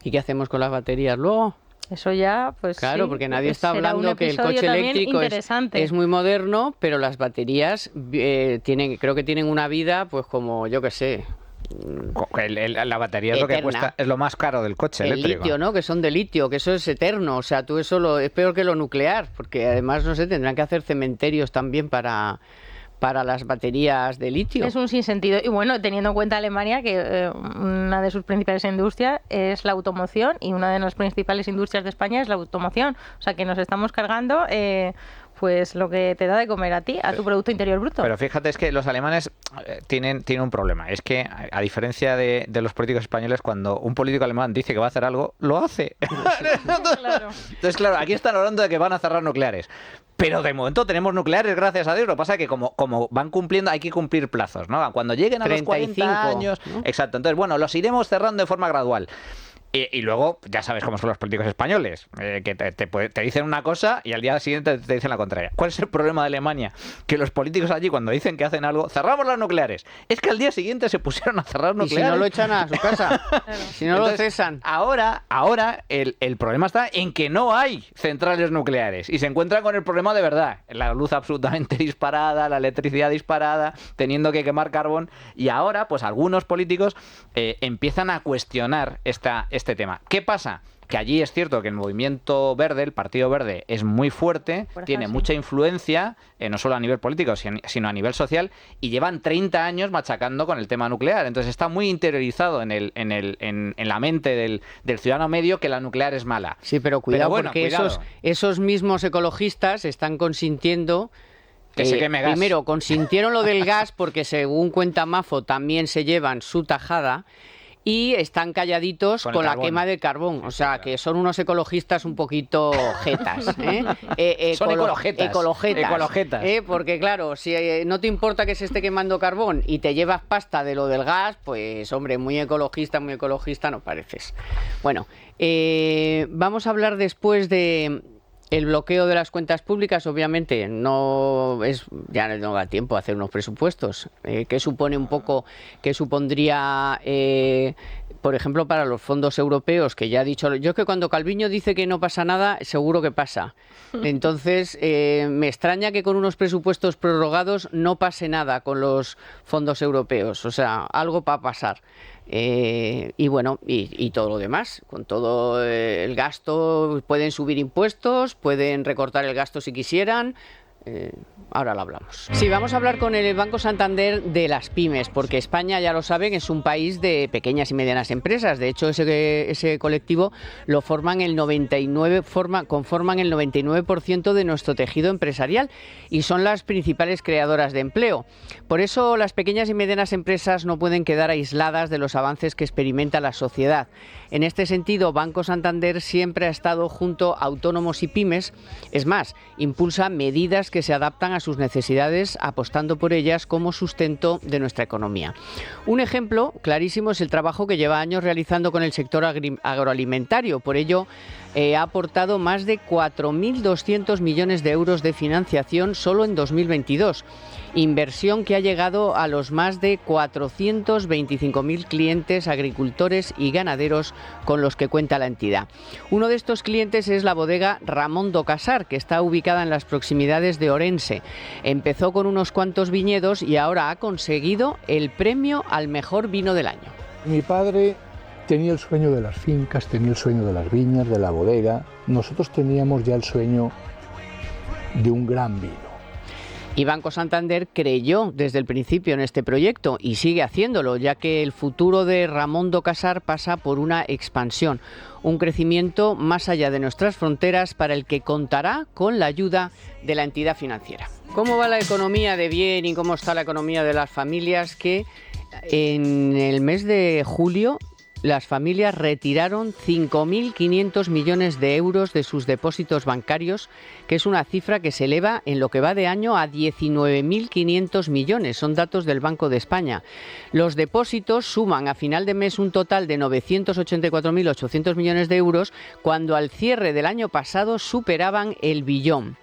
¿Y qué hacemos con las baterías luego? Eso ya, pues claro, sí, porque nadie está hablando que el coche eléctrico es muy moderno, pero las baterías creo que tienen una vida, pues como, yo qué sé... La batería es lo que cuesta, es lo más caro del coche eléctrico. El litio, ¿no? Que son de litio, que eso es eterno. O sea, tú es peor que lo nuclear, porque además, no sé, tendrán que hacer cementerios también para las baterías de litio. Es un sinsentido. Y bueno, teniendo en cuenta Alemania, que una de sus principales industrias es la automoción, y una de las principales industrias de España es la automoción. O sea, que nos estamos cargando... pues lo que te da de comer a ti, a tu Producto Interior Bruto. Pero fíjate, es que los alemanes tienen un problema. Es que, a diferencia de los políticos españoles, cuando un político alemán dice que va a hacer algo, lo hace. Claro. Entonces, claro, aquí están hablando de que van a cerrar nucleares. Pero de momento tenemos nucleares, gracias a Dios. Lo que pasa es que como van cumpliendo, hay que cumplir plazos, ¿no? Cuando lleguen a 35, los 40 años... ¿no? Exacto. Entonces, bueno, los iremos cerrando de forma gradual. Y luego, ya sabes cómo son los políticos españoles, que te dicen una cosa y al día siguiente te dicen la contraria. ¿Cuál es el problema de Alemania? Que los políticos allí, cuando dicen que hacen algo, cerramos las nucleares. Es que al día siguiente se pusieron a cerrar nucleares. Y si no lo echan a su casa, si no Entonces, lo cesan. Ahora el problema está en que no hay centrales nucleares y se encuentran con el problema de verdad. La luz absolutamente disparada, la electricidad disparada, teniendo que quemar carbón. Y ahora, pues algunos políticos empiezan a cuestionar este tema. ¿Qué pasa? Que allí es cierto que el movimiento verde, el Partido Verde, es muy fuerte, tiene mucha influencia, no solo a nivel político, sino a nivel social, y llevan 30 años machacando con el tema nuclear. Entonces está muy interiorizado en la mente del ciudadano medio que la nuclear es mala. Sí, pero cuidado, bueno, porque cuidado. Esos mismos ecologistas están consintiendo... Que se queme gas. Primero, consintieron lo del gas porque, según cuenta Mafo, también se llevan su tajada. Y están calladitos con la quema del carbón. O sea, que son unos ecologistas un poquito jetas. Son ecologetas. Ecologetas. Porque claro, si no te importa que se esté quemando carbón y te llevas pasta de lo del gas, pues hombre, muy ecologista no pareces. Bueno, vamos a hablar después de... El bloqueo de las cuentas públicas, obviamente, ya no da tiempo a hacer unos presupuestos. ¿Qué supone un poco, qué supondría, por ejemplo, para los fondos europeos? Que ya he dicho, yo es que cuando Calviño dice que no pasa nada, seguro que pasa. Entonces, me extraña que con unos presupuestos prorrogados no pase nada con los fondos europeos. O sea, algo va a pasar. Y bueno, y todo lo demás, con todo el gasto, pueden subir impuestos, pueden recortar el gasto si quisieran. Ahora lo hablamos. Sí, vamos a hablar con el Banco Santander de las pymes, porque España, ya lo saben, es un país de pequeñas y medianas empresas. De hecho, ese colectivo lo conforman el 99% de nuestro tejido empresarial y son las principales creadoras de empleo. Por eso, las pequeñas y medianas empresas no pueden quedar aisladas de los avances que experimenta la sociedad. En este sentido, Banco Santander siempre ha estado junto a autónomos y pymes. Es más, impulsa medidas que se adaptan a sus necesidades, apostando por ellas como sustento de nuestra economía. Un ejemplo clarísimo es el trabajo que lleva años realizando con el sector agroalimentario. Por ello, ha aportado más de 4.200 millones de euros de financiación solo en 2022. Inversión que ha llegado a los más de 425.000 clientes, agricultores y ganaderos con los que cuenta la entidad. Uno de estos clientes es la bodega Ramón do Casar, que está ubicada en las proximidades de Orense. Empezó con unos cuantos viñedos y ahora ha conseguido el premio al mejor vino del año. Mi padre tenía el sueño de las fincas, tenía el sueño de las viñas, de la bodega. Nosotros teníamos ya el sueño de un gran vino. Y Banco Santander creyó desde el principio en este proyecto y sigue haciéndolo, ya que el futuro de Ramón do Casar pasa por una expansión, un crecimiento más allá de nuestras fronteras para el que contará con la ayuda de la entidad financiera. ¿Cómo va la economía de bien y cómo está la economía de las familias? Que en el mes de julio las familias retiraron 5.500 millones de euros de sus depósitos bancarios, que es una cifra que se eleva en lo que va de año a 19.500 millones. Son datos del Banco de España. Los depósitos suman a final de mes un total de 984.800 millones de euros, cuando al cierre del año pasado superaban el billón.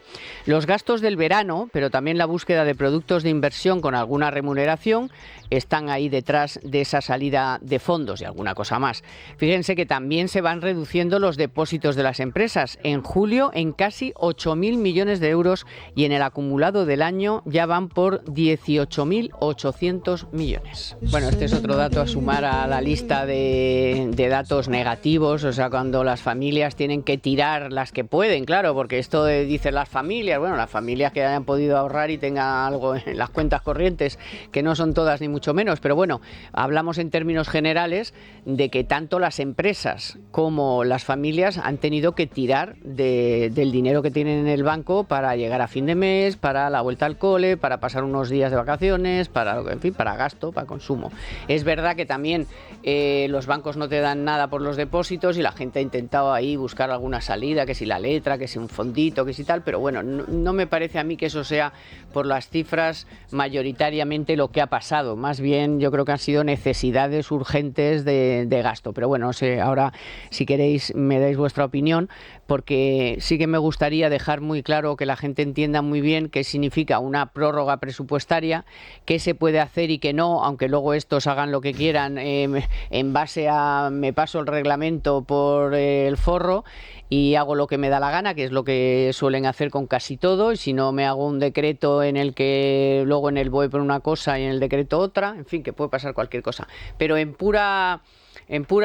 Los gastos del verano, pero también la búsqueda de productos de inversión con alguna remuneración, están ahí detrás de esa salida de fondos y alguna cosa más. Fíjense que también se van reduciendo los depósitos de las empresas. En julio en casi 8.000 millones de euros y en el acumulado del año ya van por 18.800 millones. Bueno, este es otro dato a sumar a la lista de datos negativos, o sea, cuando las familias tienen que tirar las que pueden, claro, porque esto dicen las familias, bueno, las familias que hayan podido ahorrar y tengan algo en las cuentas corrientes, que no son todas ni mucho menos, pero bueno, hablamos en términos generales de que tanto las empresas como las familias han tenido que tirar del dinero que tienen en el banco para llegar a fin de mes, para la vuelta al cole, para pasar unos días de vacaciones, para gasto, para consumo. Es verdad que también los bancos no te dan nada por los depósitos y la gente ha intentado ahí buscar alguna salida, que si la letra, que si un fondito, que si tal, pero bueno, no me parece a mí que eso sea por las cifras mayoritariamente lo que ha pasado. Más bien yo creo que han sido necesidades urgentes de de gasto. Pero bueno, no sé, ahora si queréis me dais vuestra opinión, porque sí que me gustaría dejar muy claro que la gente entienda muy bien qué significa una prórroga presupuestaria, qué se puede hacer y qué no, aunque luego estos hagan lo que quieran en base a me paso el reglamento por el forro y hago lo que me da la gana, que es lo que suelen hacer con casi todo, y si no me hago un decreto en el que luego en el BOE por una cosa y en el decreto otra, en fin, que puede pasar cualquier cosa. Pero en pura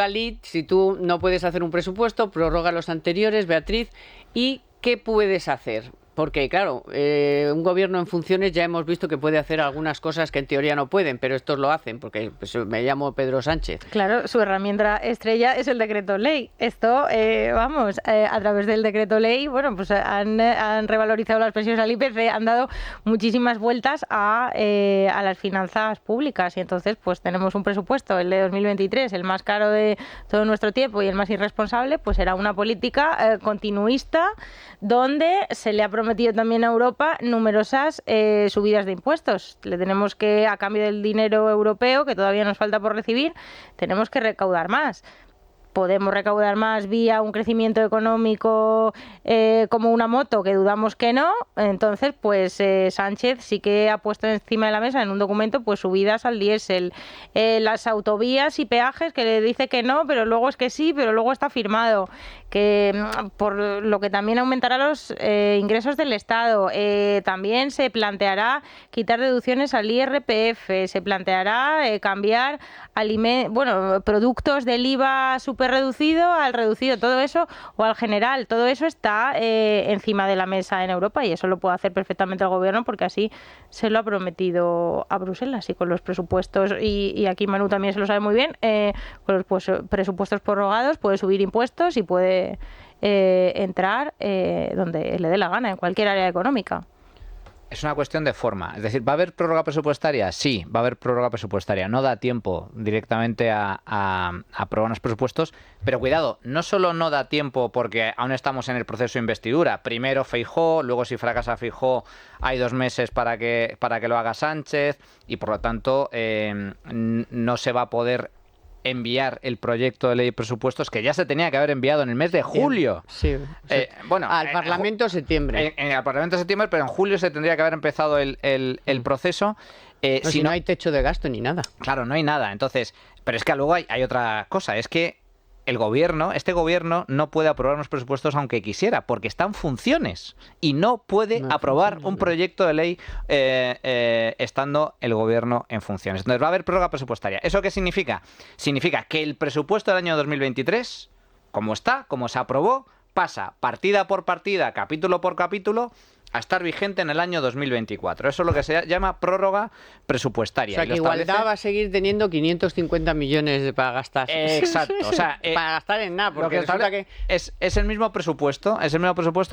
lid, si tú no puedes hacer un presupuesto, prorroga los anteriores, Beatriz, ¿y qué puedes hacer? Porque, claro, un gobierno en funciones ya hemos visto que puede hacer algunas cosas que en teoría no pueden, pero estos lo hacen, porque pues, me llamo Pedro Sánchez. Claro, su herramienta estrella es el decreto ley. Esto, a través del decreto ley, bueno, pues han revalorizado las pensiones al IPC, han dado muchísimas vueltas a las finanzas públicas y entonces pues tenemos un presupuesto, el de 2023, el más caro de todo nuestro tiempo y el más irresponsable, pues era una política continuista donde se le ha prometido también a Europa numerosas subidas de impuestos. Le tenemos que, a cambio del dinero europeo, que todavía nos falta por recibir, tenemos que recaudar más. Podemos recaudar más vía un crecimiento económico como una moto, que dudamos que no. Entonces, pues Sánchez sí que ha puesto encima de la mesa en un documento pues subidas al diésel, las autovías y peajes, que le dice que no, pero luego es que sí, pero luego está firmado, que por lo que también aumentará los ingresos del Estado. También se planteará quitar deducciones al IRPF, se planteará cambiar productos del IVA súper reducido al reducido, todo eso, o al general, todo eso está encima de la mesa en Europa y eso lo puede hacer perfectamente el gobierno porque así se lo ha prometido a Bruselas y con los presupuestos, y aquí Manu también se lo sabe muy bien, con los presupuestos prorrogados puede subir impuestos y puede entrar donde le dé la gana, en cualquier área económica. Es una cuestión de forma. Es decir, ¿va a haber prórroga presupuestaria? Sí, va a haber prórroga presupuestaria. No da tiempo directamente a aprobar unos presupuestos, pero cuidado, no solo no da tiempo porque aún estamos en el proceso de investidura. Primero Feijóo, luego si fracasa Feijóo hay 2 meses para que lo haga Sánchez y por lo tanto no se va a poder enviar el proyecto de ley de presupuestos que ya se tenía que haber enviado en el mes de julio. Sí. Al Parlamento septiembre. Al Parlamento de septiembre, pero en julio se tendría que haber empezado el proceso. Si no hay techo de gasto ni nada. Claro, no hay nada. Entonces, pero es que luego hay otra cosa, es que este gobierno no puede aprobar unos presupuestos aunque quisiera, porque está en funciones y no puede aprobar un proyecto de ley estando el gobierno en funciones. Entonces va a haber prórroga presupuestaria. ¿Eso qué significa? Significa que el presupuesto del año 2023, como se aprobó, pasa partida por partida, capítulo por capítulo, a estar vigente en el año 2024. Eso es lo que se llama prórroga presupuestaria. O sea, que Igualdad va a seguir teniendo 550 millones para gastar. Exacto. O sea, para gastar en nada, porque resulta que es el mismo presupuesto,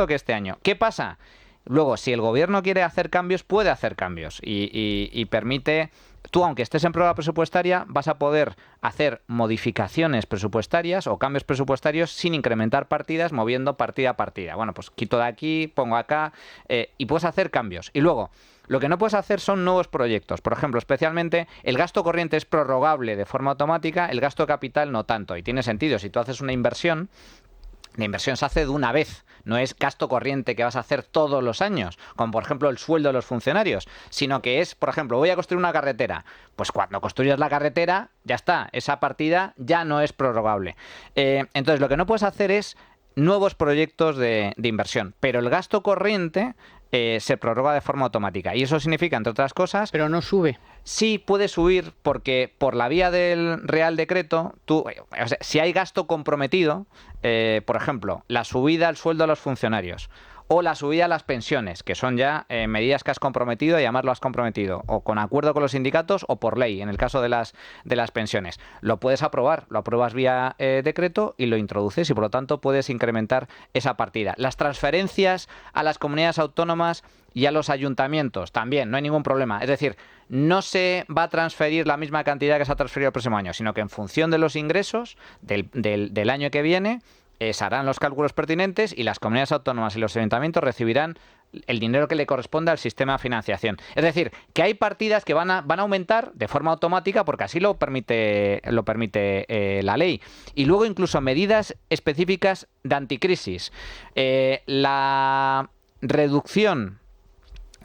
que este año. ¿Qué pasa? Luego, si el gobierno quiere hacer cambios, puede hacer cambios y permite... Tú, aunque estés en prórroga presupuestaria, vas a poder hacer modificaciones presupuestarias o cambios presupuestarios sin incrementar partidas, moviendo partida a partida. Bueno, pues quito de aquí, pongo acá y puedes hacer cambios. Y luego, lo que no puedes hacer son nuevos proyectos. Por ejemplo, especialmente el gasto corriente es prorrogable de forma automática, el gasto capital no tanto. Y tiene sentido, si tú haces una inversión, la inversión se hace de una vez, no es gasto corriente que vas a hacer todos los años, como por ejemplo el sueldo de los funcionarios, sino que es, por ejemplo, voy a construir una carretera. Pues cuando construyas la carretera, ya está, esa partida ya no es prorrogable. Entonces, lo que no puedes hacer es nuevos proyectos de inversión, pero el gasto corriente se prorroga de forma automática. Y eso significa, entre otras cosas... Pero no sube. Sí puede subir porque por la vía del Real Decreto, si hay gasto comprometido, por ejemplo, la subida al sueldo a los funcionarios o la subida a las pensiones, que son ya medidas que has comprometido y además lo has comprometido, o con acuerdo con los sindicatos o por ley, en el caso de las pensiones. Lo puedes aprobar, lo apruebas vía decreto y lo introduces y por lo tanto puedes incrementar esa partida. Las transferencias a las comunidades autónomas y a los ayuntamientos también, no hay ningún problema. Es decir, no se va a transferir la misma cantidad que se ha transferido el próximo año, sino que en función de los ingresos del año que viene, se harán los cálculos pertinentes y las comunidades autónomas y los ayuntamientos recibirán el dinero que le corresponde al sistema de financiación. Es decir, que hay partidas que van a aumentar de forma automática porque así lo permite la ley. Y luego incluso medidas específicas de anticrisis. La reducción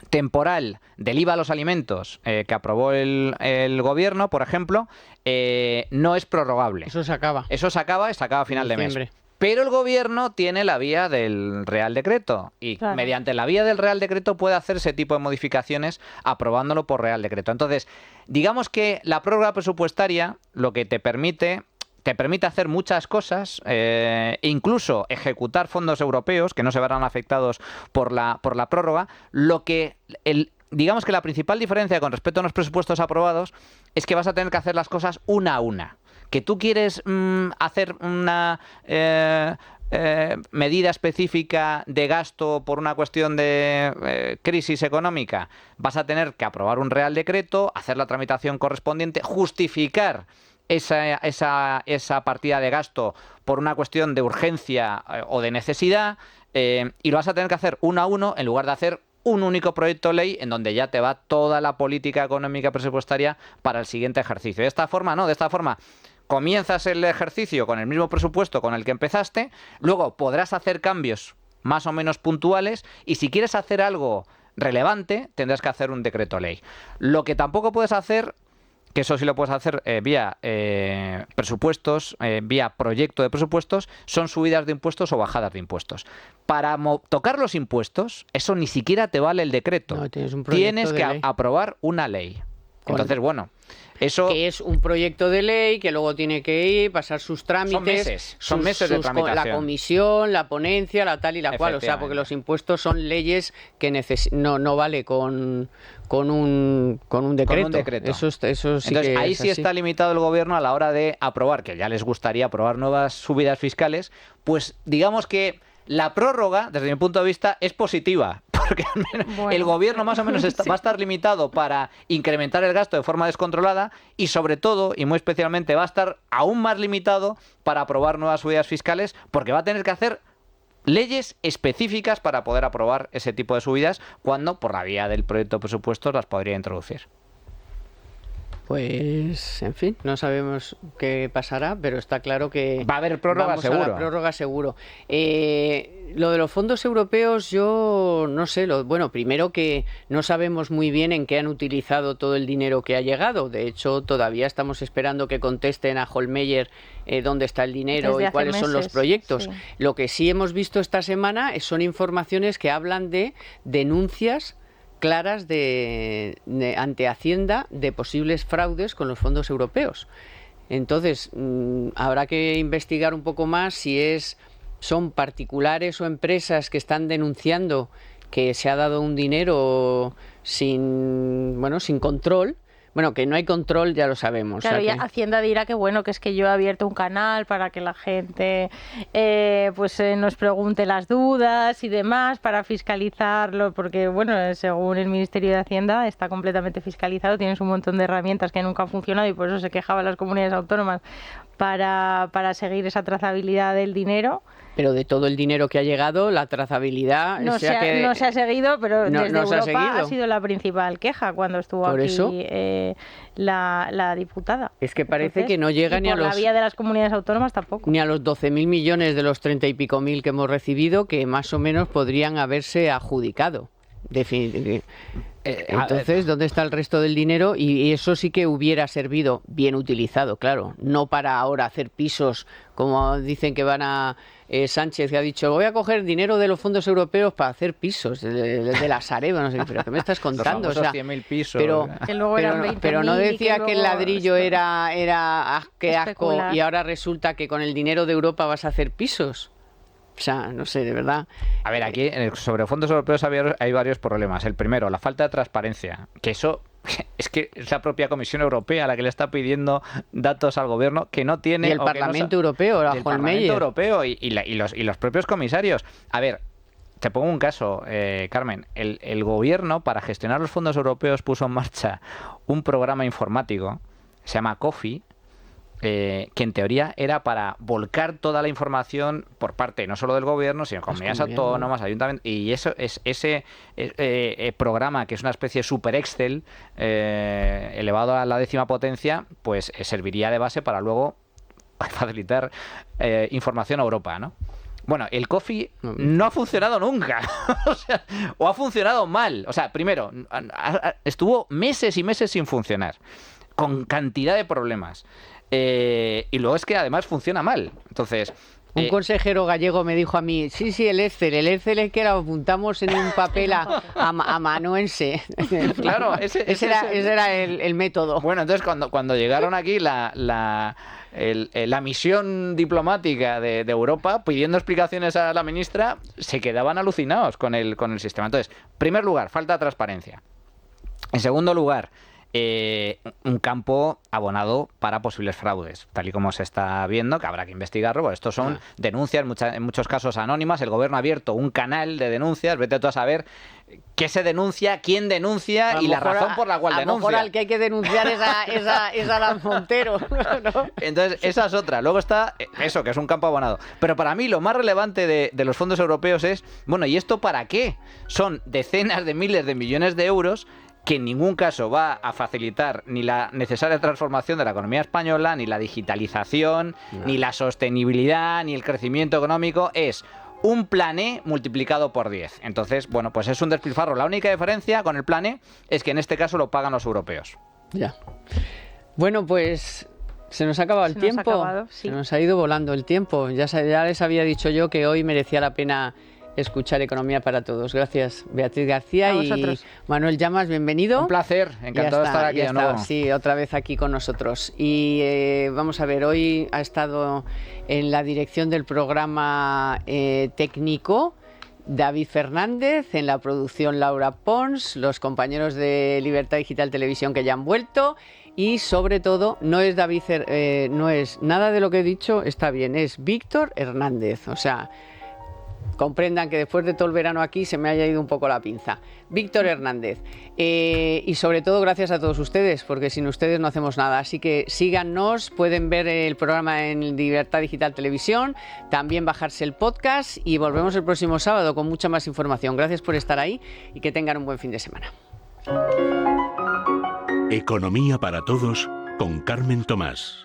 temporal del IVA a los alimentos que aprobó el gobierno, por ejemplo, no es prorrogable. Eso se acaba. Eso se acaba a final de mes. Pero el gobierno tiene la vía del Real Decreto y claro, mediante la vía del Real Decreto puede hacer ese tipo de modificaciones aprobándolo por Real Decreto. Entonces, digamos que la prórroga presupuestaria lo que te permite hacer muchas cosas, incluso ejecutar fondos europeos que no se verán afectados por la prórroga. Digamos que la principal diferencia con respecto a los presupuestos aprobados es que vas a tener que hacer las cosas una a una. Que tú quieres hacer una medida específica de gasto por una cuestión de crisis económica, vas a tener que aprobar un Real Decreto, hacer la tramitación correspondiente, justificar esa partida de gasto por una cuestión de urgencia o de necesidad, y lo vas a tener que hacer uno a uno en lugar de hacer un único proyecto de ley en donde ya te va toda la política económica presupuestaria para el siguiente ejercicio. De esta forma, comienzas el ejercicio con el mismo presupuesto con el que empezaste, luego podrás hacer cambios más o menos puntuales y si quieres hacer algo relevante tendrás que hacer un decreto ley. Lo que tampoco puedes hacer, que eso sí lo puedes hacer vía presupuestos, vía proyecto de presupuestos, son subidas de impuestos o bajadas de impuestos. Para tocar los impuestos, eso ni siquiera te vale el decreto. No, tienes que aprobar una ley. Entonces, bueno, eso... Que es un proyecto de ley que luego tiene que ir, pasar sus trámites. Son meses de tramitación. La comisión, la ponencia, la tal y la cual. O sea, porque los impuestos son leyes que no vale con un decreto. Con un decreto. Eso sí. Entonces, que ahí es sí así. está limitado el gobierno a la hora de aprobar, que ya les gustaría aprobar nuevas subidas fiscales, pues digamos que la prórroga, desde mi punto de vista, es positiva. Porque al menos el gobierno más o menos va a estar limitado para incrementar el gasto de forma descontrolada y sobre todo, y muy especialmente, va a estar aún más limitado para aprobar nuevas subidas fiscales porque va a tener que hacer leyes específicas para poder aprobar ese tipo de subidas cuando por la vía del proyecto de presupuestos las podría introducir. Pues, en fin, no sabemos qué pasará, pero está claro que va a haber prórroga seguro. A la prórroga seguro. Lo de los fondos europeos, yo no sé. Bueno, primero que no sabemos muy bien en qué han utilizado todo el dinero que ha llegado. De hecho, todavía estamos esperando que contesten a Hohlmeier dónde está el dinero y cuáles son los proyectos. Sí. Lo que sí hemos visto esta semana son informaciones que hablan de denuncias claras ante Hacienda de posibles fraudes con los fondos europeos. Entonces, habrá que investigar un poco más si son particulares o empresas que están denunciando que se ha dado un dinero sin control. Bueno, que no hay control, ya lo sabemos. Claro, o sea, ya Hacienda dirá que es que yo he abierto un canal para que la gente nos pregunte las dudas y demás para fiscalizarlo, porque según el Ministerio de Hacienda está completamente fiscalizado, tienes un montón de herramientas que nunca han funcionado y por eso se quejaban las comunidades autónomas para seguir esa trazabilidad del dinero. Pero de todo el dinero que ha llegado, la trazabilidad... No se ha seguido, pero desde Europa ha sido la principal queja cuando estuvo aquí la diputada. Es que parece que no llega ni a los... Por la vía de las comunidades autónomas tampoco. Ni a los 12.000 millones de los 30 y pico mil que hemos recibido, que más o menos podrían haberse adjudicado. Entonces, ¿dónde está el resto del dinero? Y eso sí que hubiera servido, bien utilizado, claro, no para ahora hacer pisos, como dicen que van a... Sánchez que ha dicho, voy a coger dinero de los fondos europeos para hacer pisos, de la Sareb, no sé qué, pero ¿qué me estás contando? Los 100.000 pisos. Pero no decía que el ladrillo era qué asco, y ahora resulta que con el dinero de Europa vas a hacer pisos. O sea, no sé, de verdad. A ver, aquí sobre fondos europeos hay varios problemas. El primero, la falta de transparencia. Que eso es que es la propia Comisión Europea la que le está pidiendo datos al gobierno que no tiene. Y el Parlamento Europeo, la Hohlmeier. El Parlamento Europeo y los propios comisarios. A ver, te pongo un caso, Carmen. El gobierno, para gestionar los fondos europeos, puso en marcha un programa informático, se llama COFI, que en teoría era para volcar toda la información por parte no solo del gobierno, sino comunidades autónomas, ayuntamientos, y eso es ese programa, que es una especie de super Excel elevado a la 10ª potencia, pues serviría de base para luego facilitar información a Europa, ¿no? Bueno, el COFI no ha funcionado nunca. o ha funcionado mal. O sea, primero, estuvo meses y meses sin funcionar, con cantidad de problemas. Y luego es que además funciona mal. Entonces, un consejero gallego me dijo a mí, sí, el Excel es que lo apuntamos en un papel amanuense. Claro, ese era el método. Bueno, entonces cuando llegaron aquí la misión diplomática de Europa pidiendo explicaciones a la ministra, se quedaban alucinados con el sistema. Entonces, en primer lugar, falta de transparencia. En segundo lugar, un campo abonado para posibles fraudes, tal y como se está viendo, que habrá que investigarlo. Bueno, estos son denuncias, en muchos casos anónimas. El gobierno ha abierto un canal de denuncias, vete tú a saber qué se denuncia, quién denuncia y la razón por la cual denuncia. A lo mejor al que hay que denunciar es a Alan Montero, ¿no? Entonces, esa es otra. Luego está eso, que es un campo abonado. Pero para mí lo más relevante de los fondos europeos es, bueno, ¿y esto para qué? Son decenas de miles de millones de euros que en ningún caso va a facilitar ni la necesaria transformación de la economía española, ni la digitalización, ni la sostenibilidad, ni el crecimiento económico. Es un plan E multiplicado por 10. Entonces, bueno, pues es un despilfarro. La única diferencia con el plan E es que en este caso lo pagan los europeos. Ya. Bueno, pues se nos ha acabado el tiempo. Se nos ha ido volando el tiempo. Ya les había dicho yo que hoy merecía la pena escuchar Economía para Todos. Gracias, Beatriz García y Manuel Llamas, bienvenido. Un placer, encantado de estar aquí de nuevo. Sí, otra vez aquí con nosotros. Y vamos a ver, hoy ha estado en la dirección del programa técnico David Fernández, en la producción Laura Pons, los compañeros de Libertad Digital Televisión que ya han vuelto. Y sobre todo, no es David, no es nada de lo que he dicho, está bien, es Víctor Hernández. O sea, comprendan que después de todo el verano aquí se me haya ido un poco la pinza. Víctor Hernández. Y sobre todo gracias a todos ustedes, porque sin ustedes no hacemos nada. Así que síganos, pueden ver el programa en Libertad Digital Televisión, también bajarse el podcast y volvemos el próximo sábado con mucha más información. Gracias por estar ahí y que tengan un buen fin de semana. Economía para Todos con Carmen Tomás.